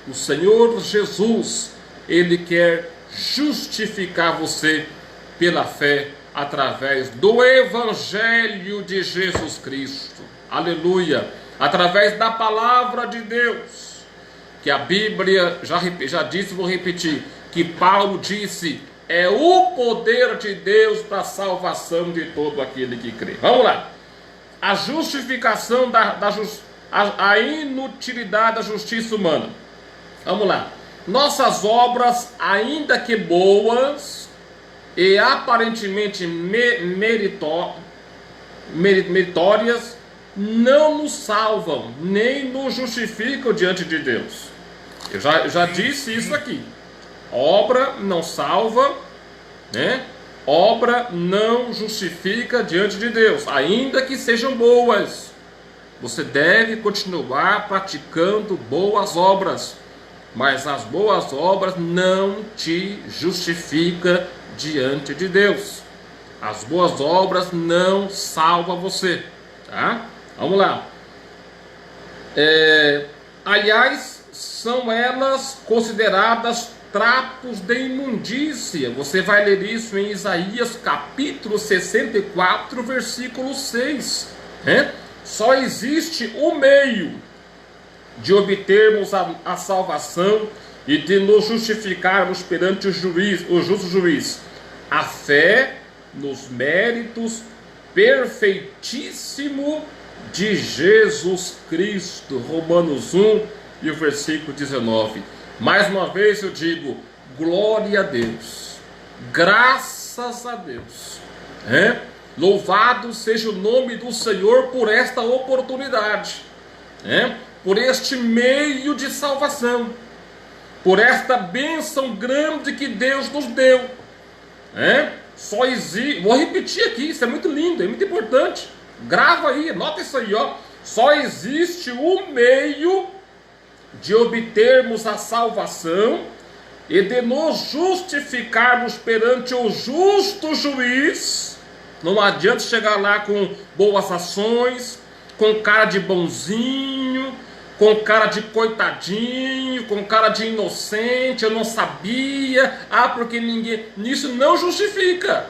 O Senhor Jesus, Ele quer justificar você pela fé através do Evangelho de Jesus Cristo. Aleluia! Através da palavra de Deus, que a Bíblia já disse, vou repetir, que Paulo disse, é o poder de Deus para a salvação de todo aquele que crê. Vamos lá. A justificação a inutilidade da justiça humana. Vamos lá. Nossas obras, ainda que boas e aparentemente meritórias, não nos salvam, nem nos justificam diante de Deus. Eu já disse isso aqui. Obra não salva, né? Obra não justifica diante de Deus, ainda que sejam boas. Você deve continuar praticando boas obras, mas as boas obras não te justificam diante de Deus. As boas obras não salvam você, tá? Vamos lá. Aliás, são elas consideradas trapos de imundícia. Você vai ler isso em Isaías capítulo 64, versículo 6. Só existe um meio de obtermos a salvação e de nos justificarmos perante o justo juiz: a fé nos méritos perfeitíssimo de Jesus Cristo. Romanos 1 e o versículo 19. Mais uma vez eu digo, glória a Deus, graças a Deus, louvado seja o nome do Senhor por esta oportunidade, por este meio de salvação, por esta bênção grande que Deus nos deu. Só existe, vou repetir aqui, isso é muito lindo, é muito importante, grava aí, anota isso aí, ó. Só existe um meio de obtermos a salvação e de nos justificarmos perante o justo juiz. Não adianta chegar lá com boas ações, com cara de bonzinho, com cara de coitadinho, com cara de inocente, eu não sabia, porque ninguém... Isso não justifica.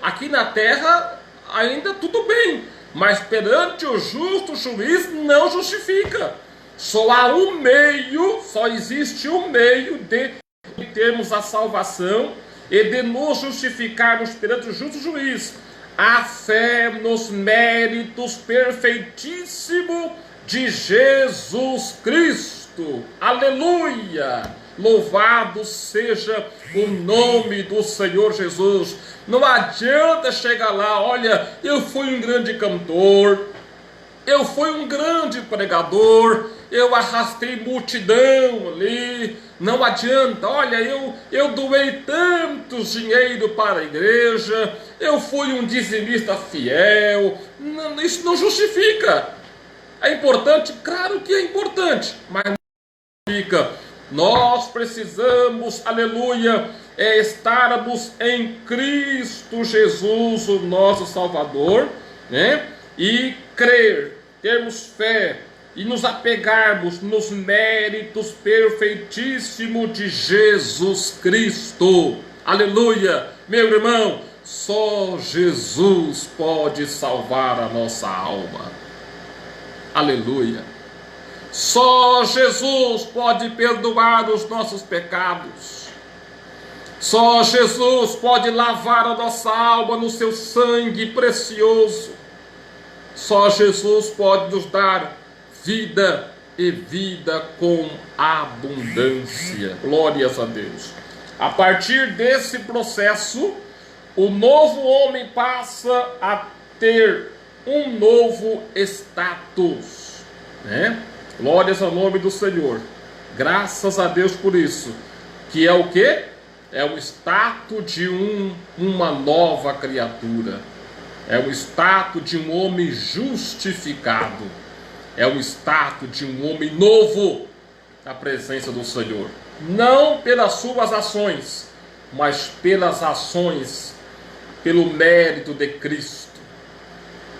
Aqui na terra ainda tudo bem, mas perante o justo juiz não justifica. Só há um meio, só existe um meio de termos a salvação e de nos justificarmos perante o justo juiz: a fé nos méritos perfeitíssimo de Jesus Cristo. Aleluia! Louvado seja o nome do Senhor Jesus. Não adianta chegar lá, olha, eu fui um grande cantor, eu fui um grande pregador, eu arrastei multidão ali. Não adianta, olha, eu doei tantos dinheiro para a igreja, eu fui um dizimista fiel. Não, isso não justifica. É importante? Claro que é importante, mas não justifica. Nós precisamos, aleluia, estarmos em Cristo Jesus, o nosso Salvador, e crer, termos fé e nos apegarmos nos méritos perfeitíssimos de Jesus Cristo. Aleluia! Meu irmão, só Jesus pode salvar a nossa alma. Aleluia! Só Jesus pode perdoar os nossos pecados. Só Jesus pode lavar a nossa alma no seu sangue precioso. Só Jesus pode nos dar vida e vida com abundância. Glórias a Deus. A partir desse processo, o novo homem passa a ter um novo status, Glórias ao nome do Senhor. Graças a Deus por isso. Que é o quê? É o status de uma nova criatura. É o status de um homem justificado. É o status de um homem novo na presença do Senhor. Não pelas suas ações, mas pelas ações, pelo mérito de Cristo.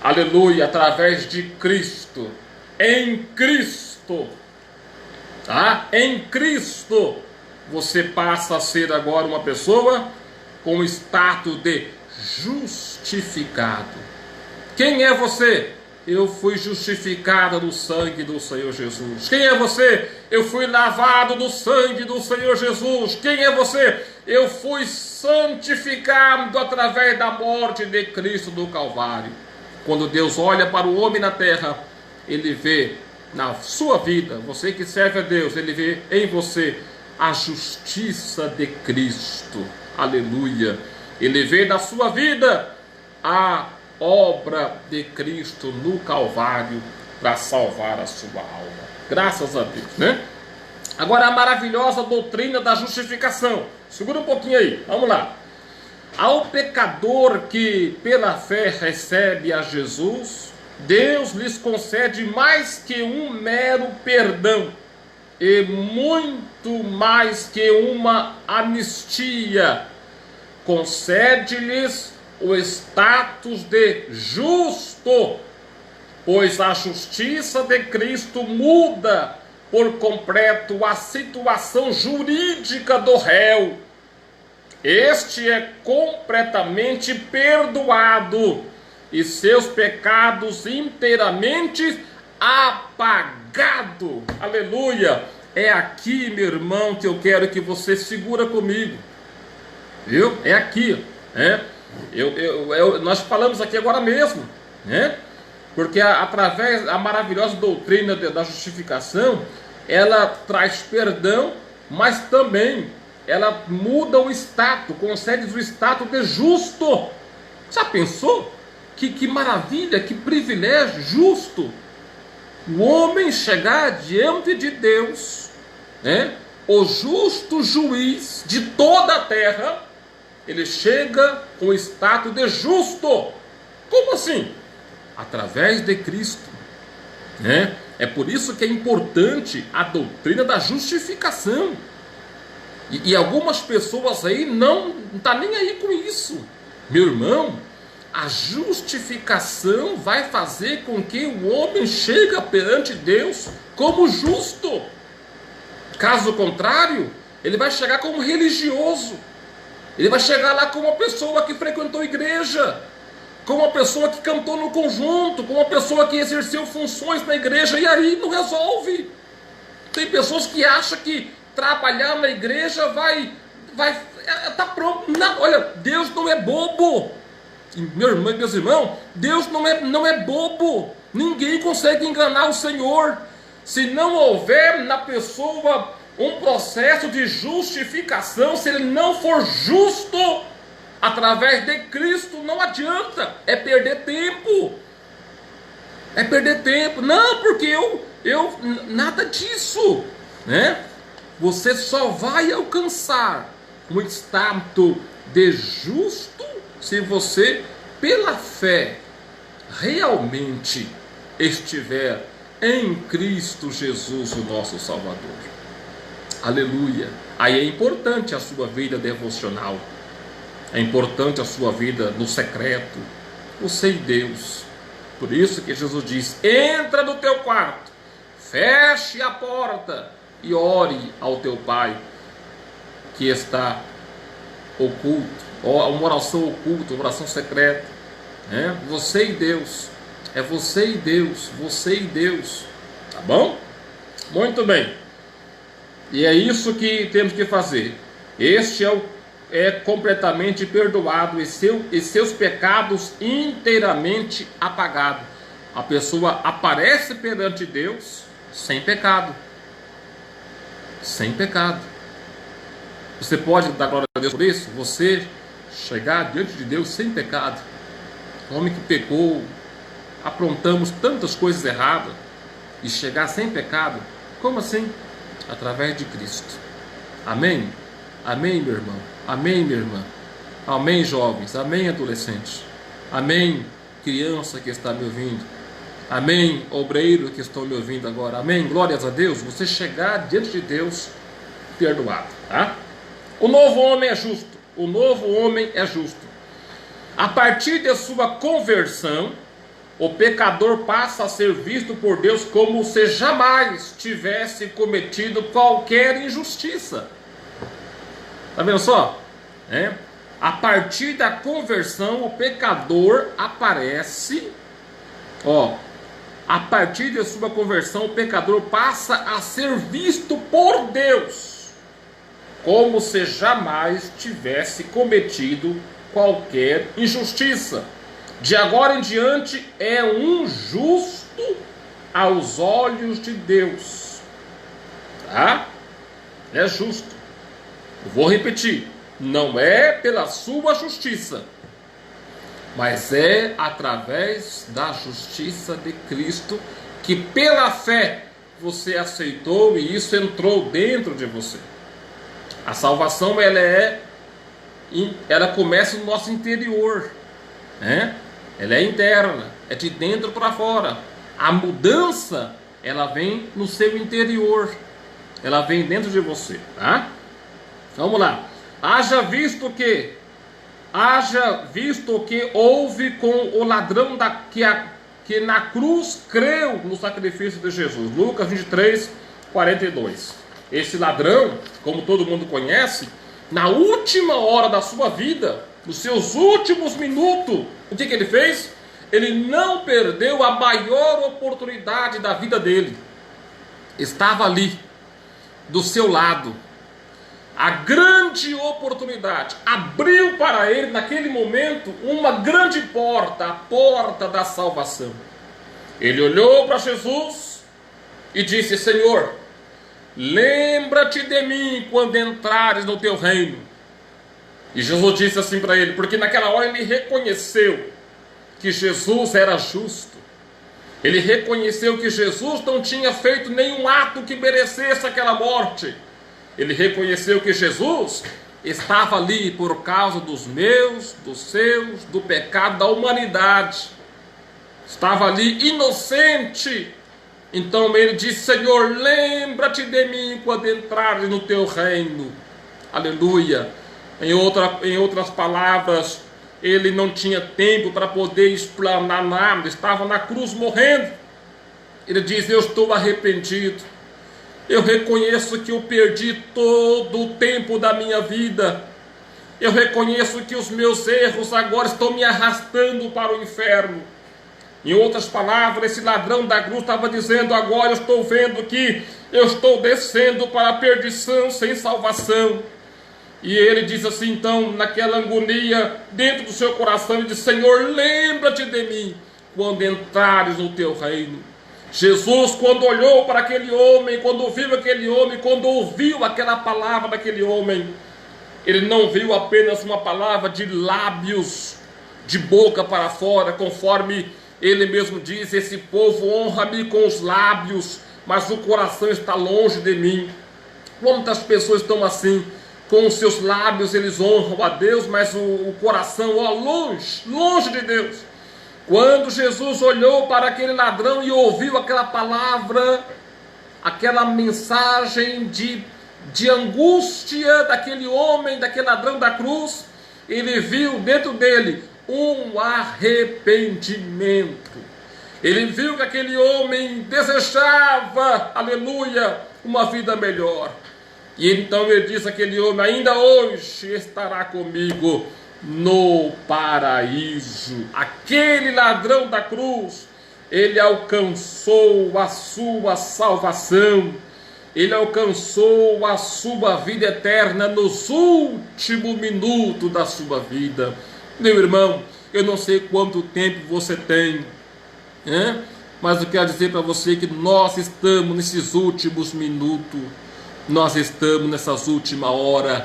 Aleluia, através de Cristo. Em Cristo. Em Cristo você passa a ser agora uma pessoa com status de justificado. Quem é você? Eu fui justificado no sangue do Senhor Jesus. Quem é você? Eu fui lavado no sangue do Senhor Jesus. Quem é você? Eu fui santificado através da morte de Cristo do Calvário. Quando Deus olha para o homem na terra, Ele vê na sua vida, você que serve a Deus, Ele vê em você a justiça de Cristo. Aleluia! Ele vê na sua vida a obra de Cristo no Calvário para salvar a sua alma. Graças a Deus, Agora a maravilhosa doutrina da justificação. Segura um pouquinho aí, vamos lá. Ao pecador que pela fé recebe a Jesus, Deus lhes concede mais que um mero perdão. e muito mais que uma anistia, concede-lhes o status de justo, pois a justiça de Cristo muda por completo a situação jurídica do réu. Este é completamente perdoado e seus pecados inteiramente apagado. Aleluia! É aqui, meu irmão, que eu quero que você segura comigo. Viu? É aqui, né? Nós falamos aqui agora mesmo, né? Porque através da maravilhosa doutrina da justificação, ela traz perdão, mas também ela muda o status, concede o status de justo. Já pensou? Que maravilha, que privilégio, justo. O homem chegar diante de Deus, né? O justo juiz de toda a terra, ele chega com o status de justo. Como assim? Através de Cristo, né? É por isso que é importante a doutrina da justificação. E algumas pessoas aí não tá nem aí com isso. Meu irmão, a justificação vai fazer com que o homem chegue perante Deus como justo. Caso contrário, ele vai chegar como religioso. Ele vai chegar lá como uma pessoa que frequentou a igreja, como uma pessoa que cantou no conjunto, como uma pessoa que exerceu funções na igreja, e aí não resolve. Tem pessoas que acham que trabalhar na igreja vai tá pronto. Não, olha, Deus não é bobo. Meus irmãos, Deus não é bobo. Ninguém consegue enganar o Senhor. Se não houver na pessoa um processo de justificação, se ele não for justo através de Cristo, não adianta, é perder tempo. É perder tempo. Não, porque eu nada disso, né? Você só vai alcançar um status de justo se você, pela fé, realmente estiver em Cristo Jesus, o nosso Salvador. Aleluia! Aí é importante a sua vida devocional, é importante a sua vida no secreto, você e Deus. Por isso que Jesus diz: entra no teu quarto, feche a porta e ore ao teu Pai que está oculto, uma oração oculta, uma oração secreta, né? Você e Deus, é você e Deus, você e Deus, tá bom? Muito bem, e é isso que temos que fazer. Este é completamente perdoado e seus pecados inteiramente apagados. A pessoa aparece perante Deus sem pecado. Sem pecado. Você pode dar glória a Deus por isso? Você chegar diante de Deus sem pecado. Um homem que pecou, aprontamos tantas coisas erradas, e chegar sem pecado. Como assim? Através de Cristo. Amém? Amém, meu irmão. Amém, minha irmã. Amém, jovens. Amém, adolescentes. Amém, criança que está me ouvindo. Amém, obreiro que estão me ouvindo agora. Amém, glórias a Deus. Você chegar diante de Deus perdoado, tá? O novo homem é justo. O novo homem é justo. A partir de sua conversão, o pecador passa a ser visto por Deus como se jamais tivesse cometido qualquer injustiça. Tá vendo só? A partir da conversão, o pecador aparece, a partir de sua conversão, o pecador passa a ser visto por Deus como se jamais tivesse cometido qualquer injustiça. De agora em diante é um justo aos olhos de Deus, tá? É justo. Eu vou repetir, não é pela sua justiça, mas é através da justiça de Cristo, que pela fé você aceitou e isso entrou dentro de você. A salvação ela começa no nosso interior, né? Ela é interna, é de dentro para fora. A mudança, ela vem no seu interior. ela vem dentro de você, tá? Vamos lá. Haja visto que houve com o ladrão que na cruz creu no sacrifício de Jesus. Lucas 23, 42. Esse ladrão, como todo mundo conhece, na última hora da sua vida, nos seus últimos minutos, o que ele fez? Ele não perdeu a maior oportunidade da vida dele. Estava ali, do seu lado. A grande oportunidade abriu para ele, naquele momento, uma grande porta, a porta da salvação. Ele olhou para Jesus e disse: Senhor, lembra-te de mim quando entrares no teu reino. E Jesus disse assim para ele, porque naquela hora ele reconheceu que Jesus era justo. Ele reconheceu que Jesus não tinha feito nenhum ato que merecesse aquela morte. Ele reconheceu que Jesus estava ali por causa dos meus, dos seus, do pecado da humanidade. Estava ali inocente. Então ele disse: Senhor, lembra-te de mim quando entrares no teu reino. Aleluia. Em outras palavras, ele não tinha tempo para poder explanar nada. Estava na cruz morrendo. Ele diz: eu estou arrependido. Eu reconheço que eu perdi todo o tempo da minha vida. Eu reconheço que os meus erros agora estão me arrastando para o inferno. Em outras palavras, esse ladrão da cruz estava dizendo: agora eu estou vendo que eu estou descendo para a perdição sem salvação. E ele diz assim, então, naquela agonia, dentro do seu coração, ele diz: Senhor, lembra-te de mim quando entrares no teu reino. Jesus, quando olhou para aquele homem, quando viu aquele homem, quando ouviu aquela palavra daquele homem, ele não viu apenas uma palavra de lábios, de boca para fora, conforme ele mesmo diz: esse povo honra-me com os lábios, mas o coração está longe de mim. Quantas pessoas estão assim? Com os seus lábios eles honram a Deus, mas o coração, ó, longe, longe de Deus. Quando Jesus olhou para aquele ladrão e ouviu aquela palavra, aquela mensagem de angústia daquele homem, daquele ladrão da cruz, ele viu dentro dele um arrependimento. Ele viu que aquele homem desejava, aleluia, uma vida melhor. E então ele disse àquele homem: ainda hoje estará comigo no paraíso. Aquele ladrão da cruz, ele alcançou a sua salvação, ele alcançou a sua vida eterna nos últimos minutos da sua vida. Meu irmão, eu não sei quanto tempo você tem, mas eu quero dizer para você que nós estamos nesses últimos minutos, nós estamos nessas últimas horas.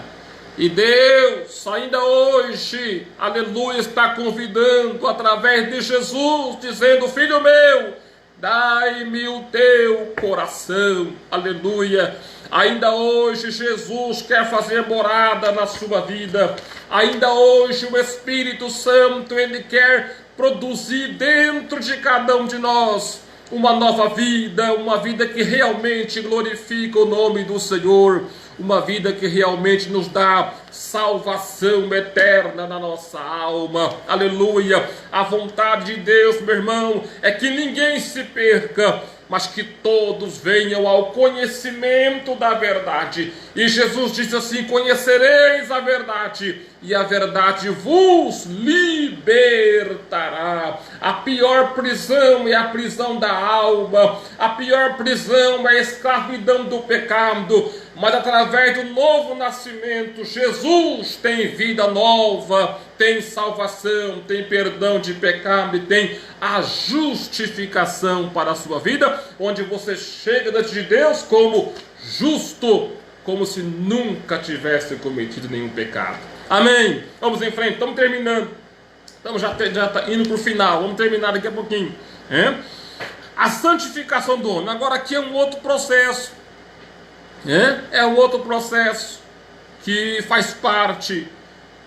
E Deus, ainda hoje, aleluia, está convidando através de Jesus, dizendo: filho meu, dai-me o teu coração, aleluia. Ainda hoje Jesus quer fazer morada na sua vida. Ainda hoje o Espírito Santo, ele quer produzir dentro de cada um de nós uma nova vida, uma vida que realmente glorifica o nome do Senhor, uma vida que realmente nos dá salvação eterna na nossa alma, aleluia. A vontade de Deus, meu irmão, é que ninguém se perca, mas que todos venham ao conhecimento da verdade. E Jesus disse assim: conhecereis a verdade, e a verdade vos libertará. A pior prisão é a prisão da alma, a pior prisão é a escravidão do pecado, mas através do novo nascimento, Jesus tem vida nova, tem salvação, tem perdão de pecado e tem a justificação para a sua vida, onde você chega diante de Deus como justo, como se nunca tivesse cometido nenhum pecado. Amém? Vamos em frente, estamos terminando. Estamos já indo para o final, vamos terminar daqui a pouquinho. A santificação do homem. Agora aqui é um outro processo. É um outro processo que faz parte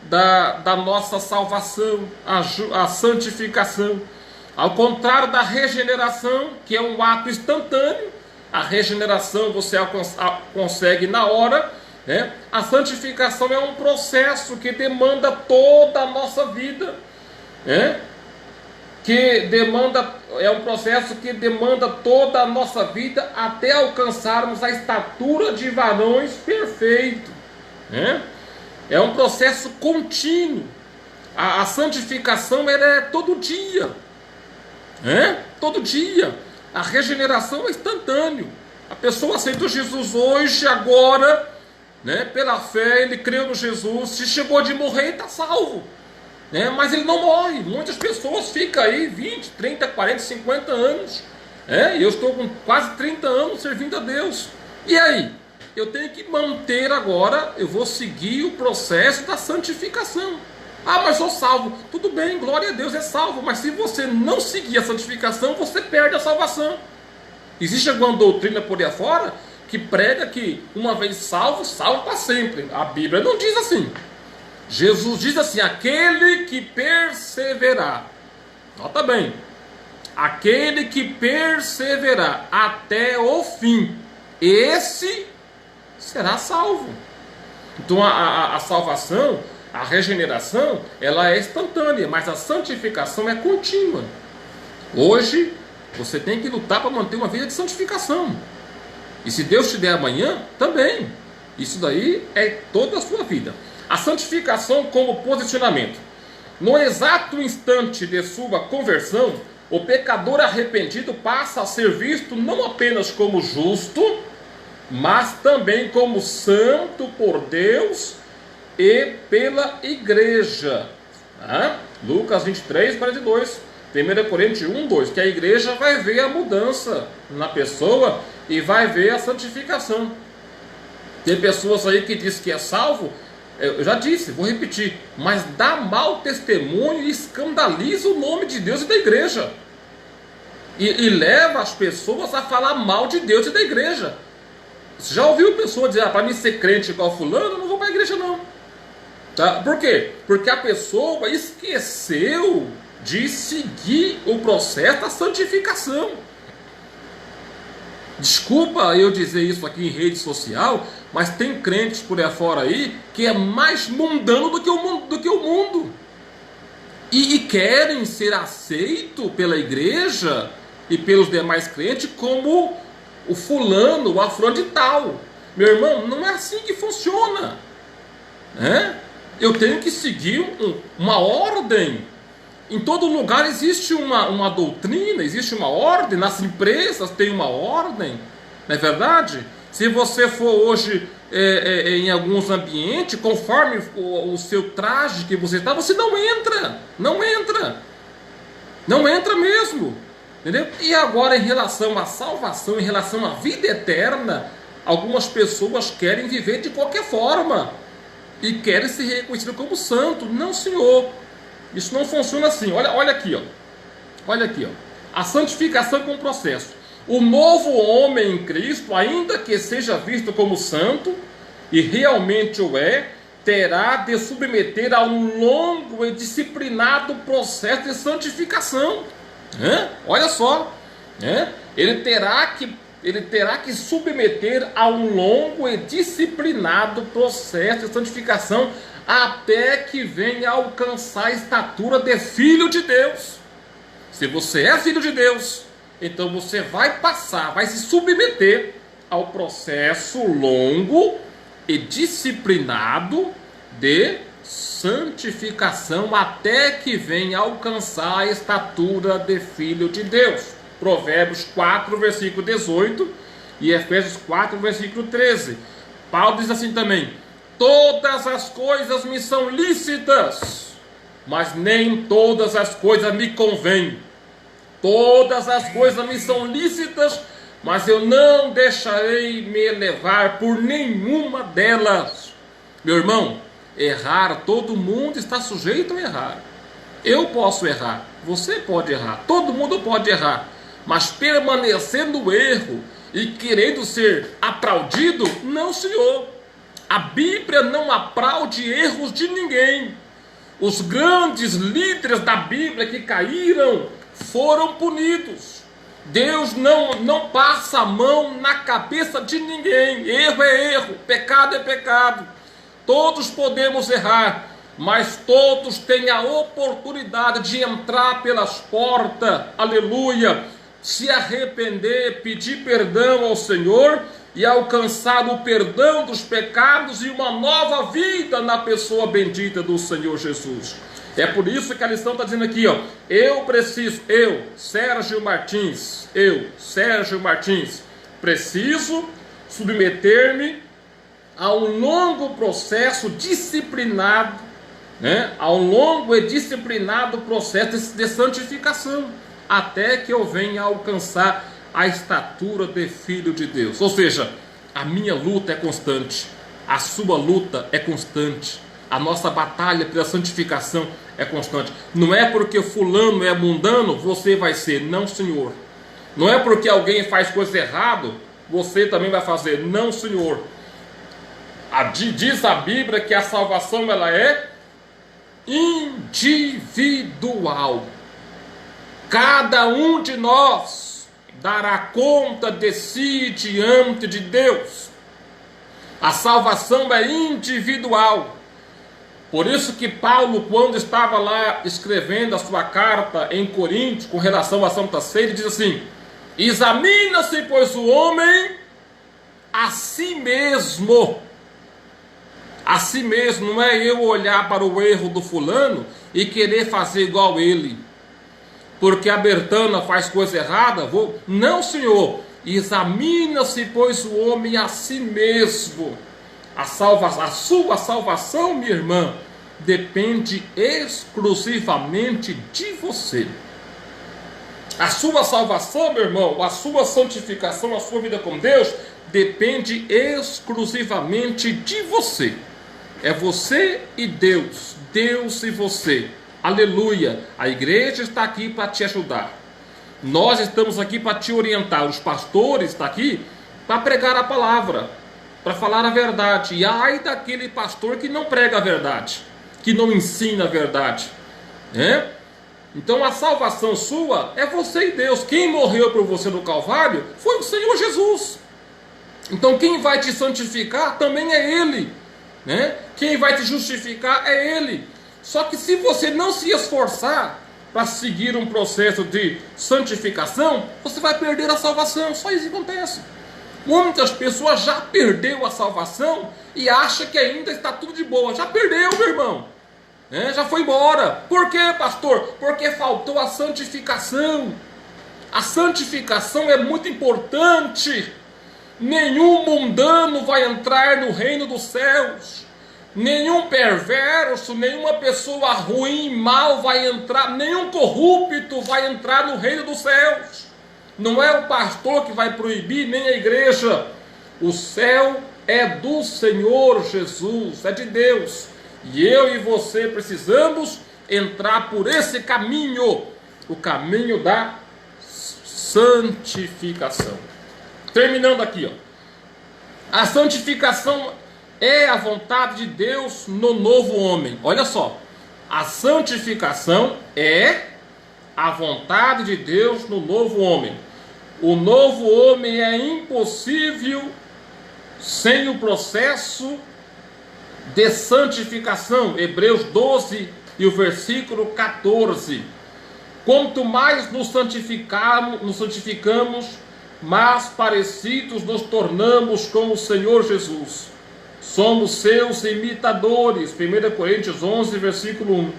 da nossa salvação, a santificação. Ao contrário da regeneração, que é um ato instantâneo, A regeneração você consegue na hora, né? A santificação é um processo que demanda toda a nossa vida, né? É um processo que demanda toda a nossa vida até alcançarmos a estatura de varões perfeitos, né? É um processo contínuo. A santificação ela é todo dia, né? Todo dia. A regeneração é instantânea. A pessoa aceitou Jesus hoje, agora, né? Pela fé, ele creu no Jesus. Se chegou de morrer, está salvo, né? Mas ele não morre. Muitas pessoas ficam aí 20, 30, 40, 50 anos, né? E eu estou com quase 30 anos servindo a Deus. E aí? Eu tenho que manter agora, eu vou seguir o processo da santificação. Ah, mas sou salvo. Tudo bem, glória a Deus, é salvo. Mas se você não seguir a santificação, você perde a salvação. Existe alguma doutrina por aí afora que prega que uma vez salvo, salvo para sempre. A Bíblia não diz assim. Jesus diz assim: aquele que perseverar. Nota bem. Aquele que perseverar até o fim, esse será salvo. Então a salvação, a regeneração, ela é instantânea, mas a santificação é contínua. Hoje você tem que lutar para manter uma vida de santificação. E se Deus te der amanhã, também. Isso daí é toda a sua vida. A santificação como posicionamento. No exato instante de sua conversão, o pecador arrependido passa a ser visto não apenas como justo, mas também como santo por Deus e pela igreja. Lucas 23, 42, 1 Coríntios 1, 2, que a igreja vai ver a mudança na pessoa e vai ver a santificação. Tem pessoas aí que dizem que é salvo, eu já disse, vou repetir, mas dá mau testemunho e escandaliza o nome de Deus e da igreja. E leva as pessoas a falar mal de Deus e da igreja. Você já ouviu pessoa dizer: para mim ser crente igual fulano, eu não vou para a igreja não. Tá? Por quê? Porque a pessoa esqueceu de seguir o processo da santificação. Desculpa eu dizer isso aqui em rede social, mas tem crentes por aí fora aí que é mais mundano do que o mundo. E querem ser aceitos pela igreja e pelos demais crentes como o fulano, o afro de tal. Meu irmão, não é assim que funciona, né? Eu tenho que seguir uma ordem. Em todo lugar existe uma doutrina, existe uma ordem. Nas empresas tem uma ordem, não é verdade? Se você for hoje em alguns ambientes, conforme o seu traje que você está, você não entra. Não entra. Não entra mesmo. Entendeu? E agora, em relação à salvação, em relação à vida eterna, algumas pessoas querem viver de qualquer forma e querem ser reconhecidos como santo. Não, senhor. Isso não funciona assim. Olha aqui, ó. Olha aqui, ó. A santificação com o processo. O novo homem em Cristo, ainda que seja visto como santo, e realmente o é, terá de submeter a um longo e disciplinado processo de santificação. Olha só. Ele terá que submeter a um longo e disciplinado processo de santificação até que venha a alcançar a estatura de filho de Deus. Se você é filho de Deus, então você vai se submeter ao processo longo e disciplinado de santificação até que venha a alcançar a estatura de filho de Deus. Provérbios 4, versículo 18 e Efésios 4, versículo 13. Paulo diz assim também: todas as coisas me são lícitas, mas nem todas as coisas me convêm. Todas as coisas me são lícitas, mas eu não deixarei me levar por nenhuma delas. Meu irmão, errar, todo mundo está sujeito a errar. Eu posso errar, você pode errar, todo mundo pode errar. Mas permanecer no erro e querendo ser aplaudido, não, senhor. A Bíblia não aplaude erros de ninguém. Os grandes líderes da Bíblia que caíram foram punidos. Deus não passa a mão na cabeça de ninguém. Erro é erro, pecado é pecado. Todos podemos errar, mas todos têm a oportunidade de entrar pelas portas, aleluia, se arrepender, pedir perdão ao Senhor e alcançar o perdão dos pecados e uma nova vida na pessoa bendita do Senhor Jesus. É por isso que a lição está dizendo aqui, ó, Sérgio Martins, preciso submeter-me a um longo processo disciplinado, a um longo e disciplinado processo de santificação, até que eu venha a alcançar a estatura de filho de Deus. Ou seja, a minha luta é constante, a sua luta é constante, a nossa batalha pela santificação é constante. Não é porque fulano é mundano, você vai ser. Não, senhor. Não é porque alguém faz coisa errada, você também vai fazer. Não, senhor. Diz a Bíblia que a salvação ela é individual. Cada um de nós dará conta de si diante de Deus. A salvação é individual. Por isso que Paulo, quando estava lá escrevendo a sua carta em Coríntios, com relação à Santa Ceia, ele diz assim: examina-se, pois, o homem a si mesmo. A si mesmo, não é eu olhar para o erro do fulano e querer fazer igual ele. Porque a Bertana faz coisa errada, Não, senhor. Examina-se, pois, o homem a si mesmo. A sua salvação, minha irmã, depende exclusivamente de você. A sua salvação, meu irmão, a sua santificação, a sua vida com Deus, depende exclusivamente de você. É você e Deus, Deus e você. Aleluia! A igreja está aqui para te ajudar. Nós estamos aqui para te orientar. Os pastores estão aqui para pregar a palavra, para falar a verdade. E ai daquele pastor que não prega a verdade, que não ensina a verdade, Então a salvação sua é você e Deus. Quem morreu por você no Calvário foi o Senhor Jesus. Então quem vai te santificar também é Ele, Quem vai te justificar é Ele. Só que se você não se esforçar para seguir um processo de santificação, você vai perder a salvação. Só isso que acontece. Muitas pessoas já perdeu a salvação e acham que ainda está tudo de boa. Já perdeu, meu irmão. Já foi embora. Por quê, pastor? Porque faltou a santificação. A santificação é muito importante. Nenhum mundano vai entrar no reino dos céus. Nenhum perverso, nenhuma pessoa ruim, mal vai entrar. Nenhum corrupto vai entrar no reino dos céus. Não é o pastor que vai proibir, nem a igreja. O céu é do Senhor Jesus, é de Deus. E eu e você precisamos entrar por esse caminho, o caminho da santificação. Terminando aqui, a santificação é a vontade de Deus no novo homem. Olha só, a santificação é a vontade de Deus no novo homem. O novo homem é impossível sem o processo de santificação. Hebreus 12 e o versículo 14. Quanto mais nos santificamos, mais parecidos nos tornamos com o Senhor Jesus. Somos seus imitadores. 1 Coríntios 11, versículo 1.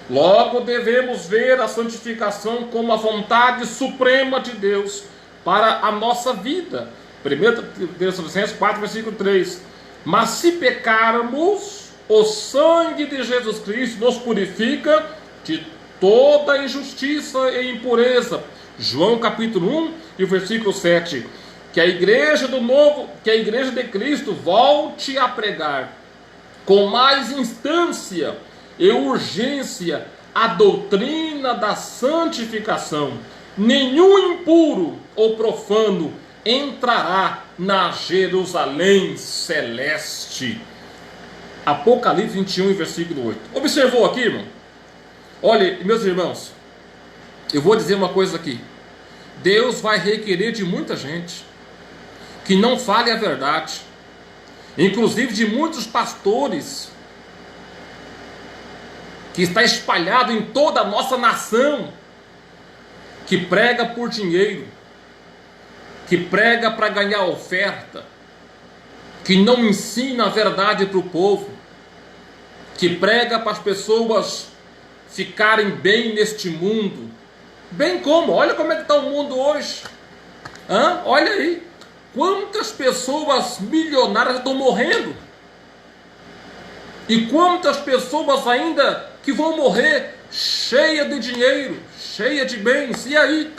Logo devemos ver a santificação como a vontade suprema de Deus para a nossa vida. 1 Tessalonicenses 4, versículo 3. Mas se pecarmos, o sangue de Jesus Cristo nos purifica de toda injustiça e impureza. João capítulo 1 e o versículo 7. Que a igreja de Cristo volte a pregar com mais instância e urgência a doutrina da santificação. Nenhum impuro ou profano entrará na Jerusalém celeste. Apocalipse 21, versículo 8. Observou aqui, irmão? Olha, meus irmãos, eu vou dizer uma coisa aqui. Deus vai requerer de muita gente que não fale a verdade, inclusive de muitos pastores que está espalhado em toda a nossa nação, que prega por dinheiro, que prega para ganhar oferta, que não ensina a verdade para o povo, que prega para as pessoas ficarem bem neste mundo. Bem como? Olha como é que está o mundo hoje. Olha aí, quantas pessoas milionárias estão morrendo, e quantas pessoas ainda que vão morrer cheia de dinheiro, cheia de bens. E aí,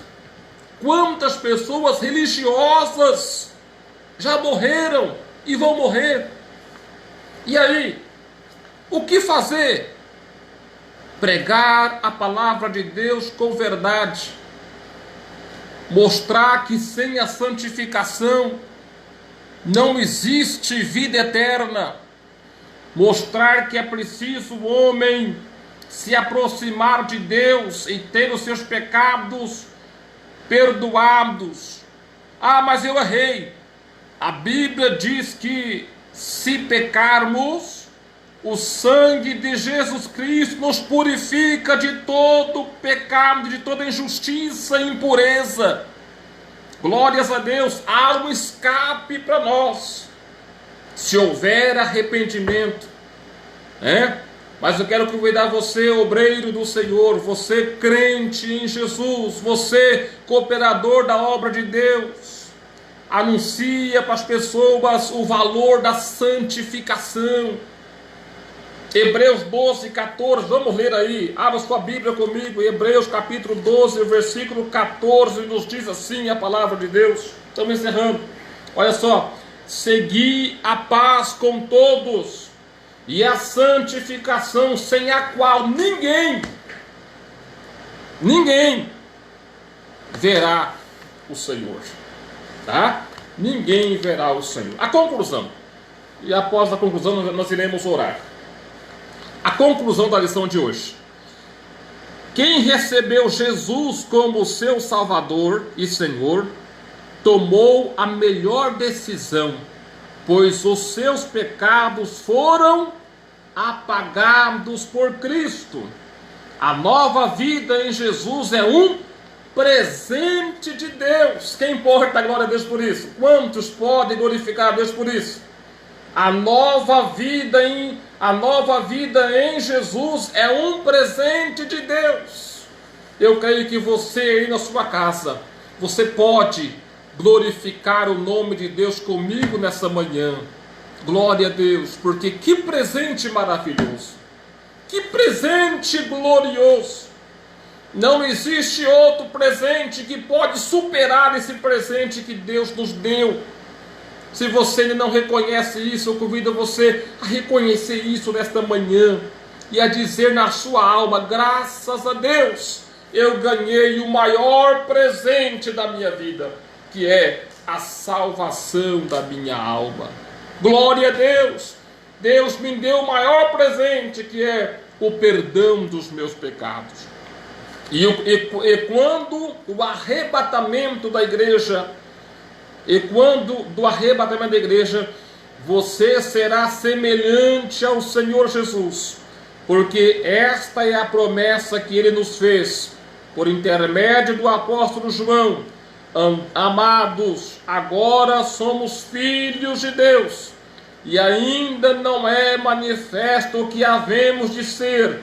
quantas pessoas religiosas já morreram e vão morrer. E aí, o que fazer? Pregar a palavra de Deus com verdade, mostrar que sem a santificação não existe vida eterna, mostrar que é preciso o homem se aproximar de Deus e ter os seus pecados perdoados. Mas eu errei. A Bíblia diz que se pecarmos, o sangue de Jesus Cristo nos purifica de todo pecado, de toda injustiça e impureza. Glórias a Deus, há um escape para nós, se houver arrependimento. Mas eu quero convidar você, obreiro do Senhor, você crente em Jesus, você cooperador da obra de Deus, anuncia para as pessoas o valor da santificação. Hebreus 12, 14, vamos ler aí, abra sua Bíblia comigo, Hebreus capítulo 12, versículo 14, nos diz assim a palavra de Deus. Estamos encerrando, olha só: segui a paz com todos e a santificação, sem a qual ninguém verá o Senhor. Ninguém verá o Senhor. A conclusão, e após a conclusão nós iremos orar. A conclusão da lição de hoje: quem recebeu Jesus como seu Salvador e Senhor, tomou a melhor decisão, pois os seus pecados foram apagados por Cristo. A nova vida em Jesus é um presente de Deus. Quem pode dar glória a Deus por isso? Quantos podem glorificar a Deus por isso? A nova vida em Jesus é um presente de Deus. Eu creio que você aí na sua casa, você pode glorificar o nome de Deus comigo nessa manhã. Glória a Deus, porque que presente maravilhoso, que presente glorioso. Não existe outro presente que pode superar esse presente que Deus nos deu. Se você ainda não reconhece isso, eu convido você a reconhecer isso nesta manhã e a dizer na sua alma: graças a Deus, eu ganhei o maior presente da minha vida, que é a salvação da minha alma. Glória a Deus! Deus me deu o maior presente, que é o perdão dos meus pecados. E quando o arrebatamento da igreja, você será semelhante ao Senhor Jesus, porque esta é a promessa que Ele nos fez, por intermédio do apóstolo João: amados, agora somos filhos de Deus, e ainda não é manifesto o que havemos de ser,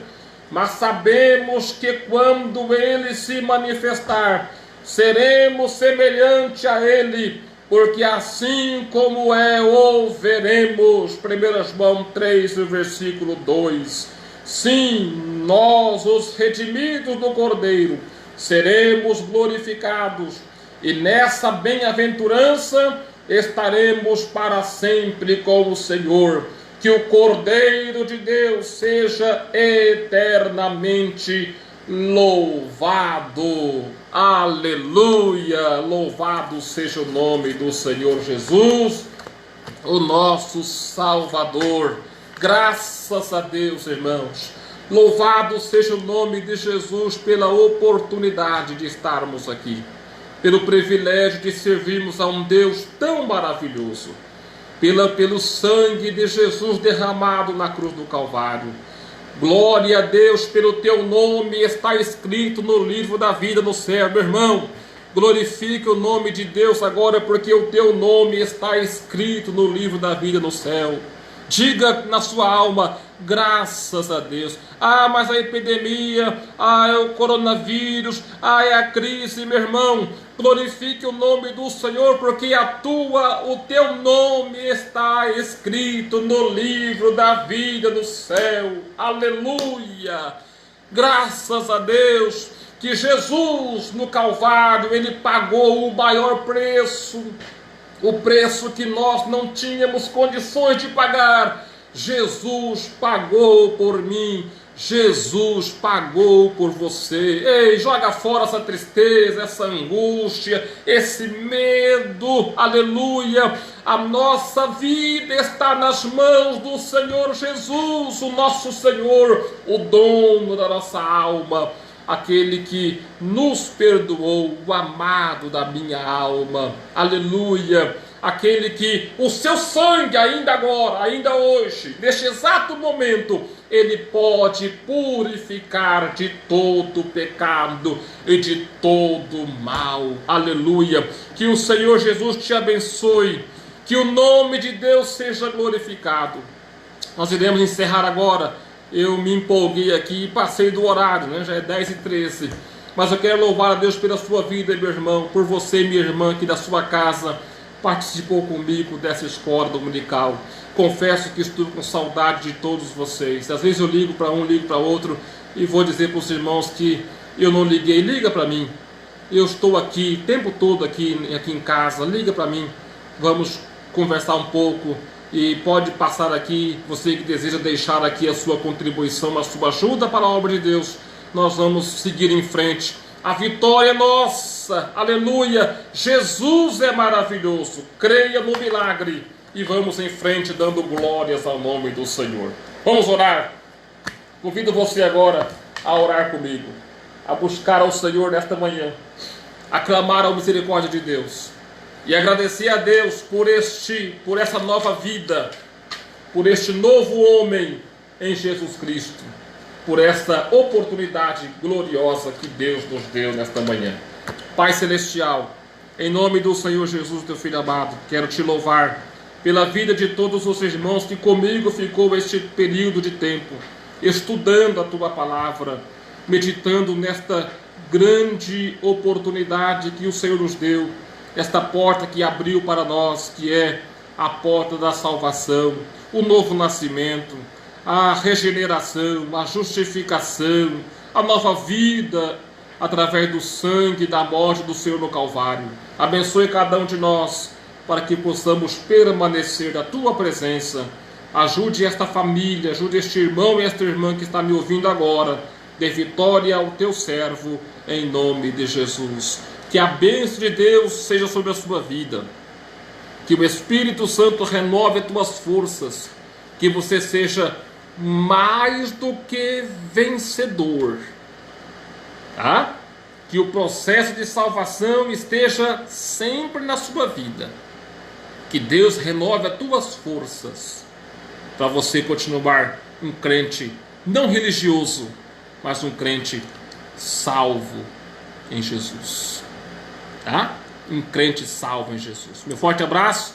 mas sabemos que quando Ele se manifestar, seremos semelhante a Ele, porque assim como o veremos. 1 João 3, versículo 2. Sim, nós, os redimidos do Cordeiro, seremos glorificados, e nessa bem-aventurança estaremos para sempre com o Senhor. Que o Cordeiro de Deus seja eternamente louvado. Aleluia! Louvado seja o nome do Senhor Jesus, o nosso Salvador. Graças a Deus, irmãos. Louvado seja o nome de Jesus pela oportunidade de estarmos aqui. pelo privilégio de servirmos a um Deus tão maravilhoso, pelo sangue de Jesus derramado na cruz do Calvário. Glória a Deus, pelo teu nome está escrito no livro da vida no céu. Meu irmão, glorifique o nome de Deus agora, porque o teu nome está escrito no livro da vida no céu. Diga na sua alma: graças a Deus. Ah, mas a epidemia, é o coronavírus, é a crise. Meu irmão, glorifique o nome do Senhor, porque o teu nome está escrito no livro da vida no céu. Aleluia! Graças a Deus que Jesus no Calvário, Ele pagou o maior preço, o preço que nós não tínhamos condições de pagar. Jesus pagou por mim, Jesus pagou por você. Ei, joga fora essa tristeza, essa angústia, esse medo. Aleluia! A nossa vida está nas mãos do Senhor Jesus, o nosso Senhor, o dono da nossa alma, aquele que nos perdoou, o amado da minha alma. Aleluia! Aquele que o seu sangue ainda agora, ainda hoje, neste exato momento, ele pode purificar de todo pecado e de todo mal. Aleluia! Que o Senhor Jesus te abençoe, que o nome de Deus seja glorificado. Nós iremos encerrar agora. Eu me empolguei aqui e passei do horário, né? Já é 10h13. Mas eu quero louvar a Deus pela sua vida, meu irmão, por você, minha irmã, aqui da sua casa, participou comigo dessa escola dominical. Confesso que estou com saudade de todos vocês. Às vezes eu ligo para um, ligo para outro, e vou dizer para os irmãos que eu não liguei. Liga para mim. Eu estou aqui o tempo todo aqui em casa. Liga para mim. Vamos conversar um pouco. E pode passar aqui, você que deseja deixar aqui a sua contribuição, a sua ajuda para a obra de Deus. Nós vamos seguir em frente. A vitória é nossa, aleluia. Jesus é maravilhoso. Creia no milagre e vamos em frente dando glórias ao nome do Senhor. Vamos orar. Convido você agora a orar comigo, a buscar ao Senhor nesta manhã, a clamar a misericórdia de Deus e agradecer a Deus por essa nova vida, por este novo homem em Jesus Cristo, por esta oportunidade gloriosa que Deus nos deu nesta manhã. Pai Celestial, em nome do Senhor Jesus, teu Filho amado, quero te louvar pela vida de todos os irmãos que comigo ficou este período de tempo, estudando a tua palavra, meditando nesta grande oportunidade que o Senhor nos deu, esta porta que abriu para nós, que é a porta da salvação, o novo nascimento, a regeneração, a justificação, a nova vida através do sangue e da morte do Senhor no Calvário. Abençoe cada um de nós para que possamos permanecer na tua presença. Ajude esta família, ajude este irmão e esta irmã que está me ouvindo agora. Dê vitória ao teu servo, em nome de Jesus. Que a bênção de Deus seja sobre a sua vida. Que o Espírito Santo renove as tuas forças. Que você seja mais do que vencedor. Tá? Que o processo de salvação esteja sempre na sua vida. Que Deus renove as tuas forças para você continuar um crente não religioso, mas um crente salvo em Jesus. Tá? Um crente salvo em Jesus. Meu forte abraço.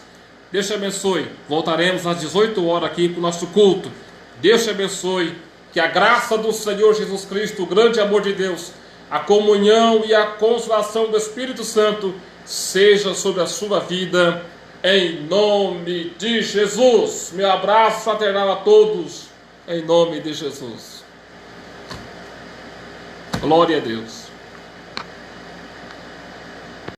Deus te abençoe. Voltaremos às 18 horas aqui para o nosso culto. Deus te abençoe. Que a graça do Senhor Jesus Cristo, o grande amor de Deus, a comunhão e a consolação do Espírito Santo seja sobre a sua vida, em nome de Jesus. Meu abraço fraternal a todos, em nome de Jesus. Glória a Deus.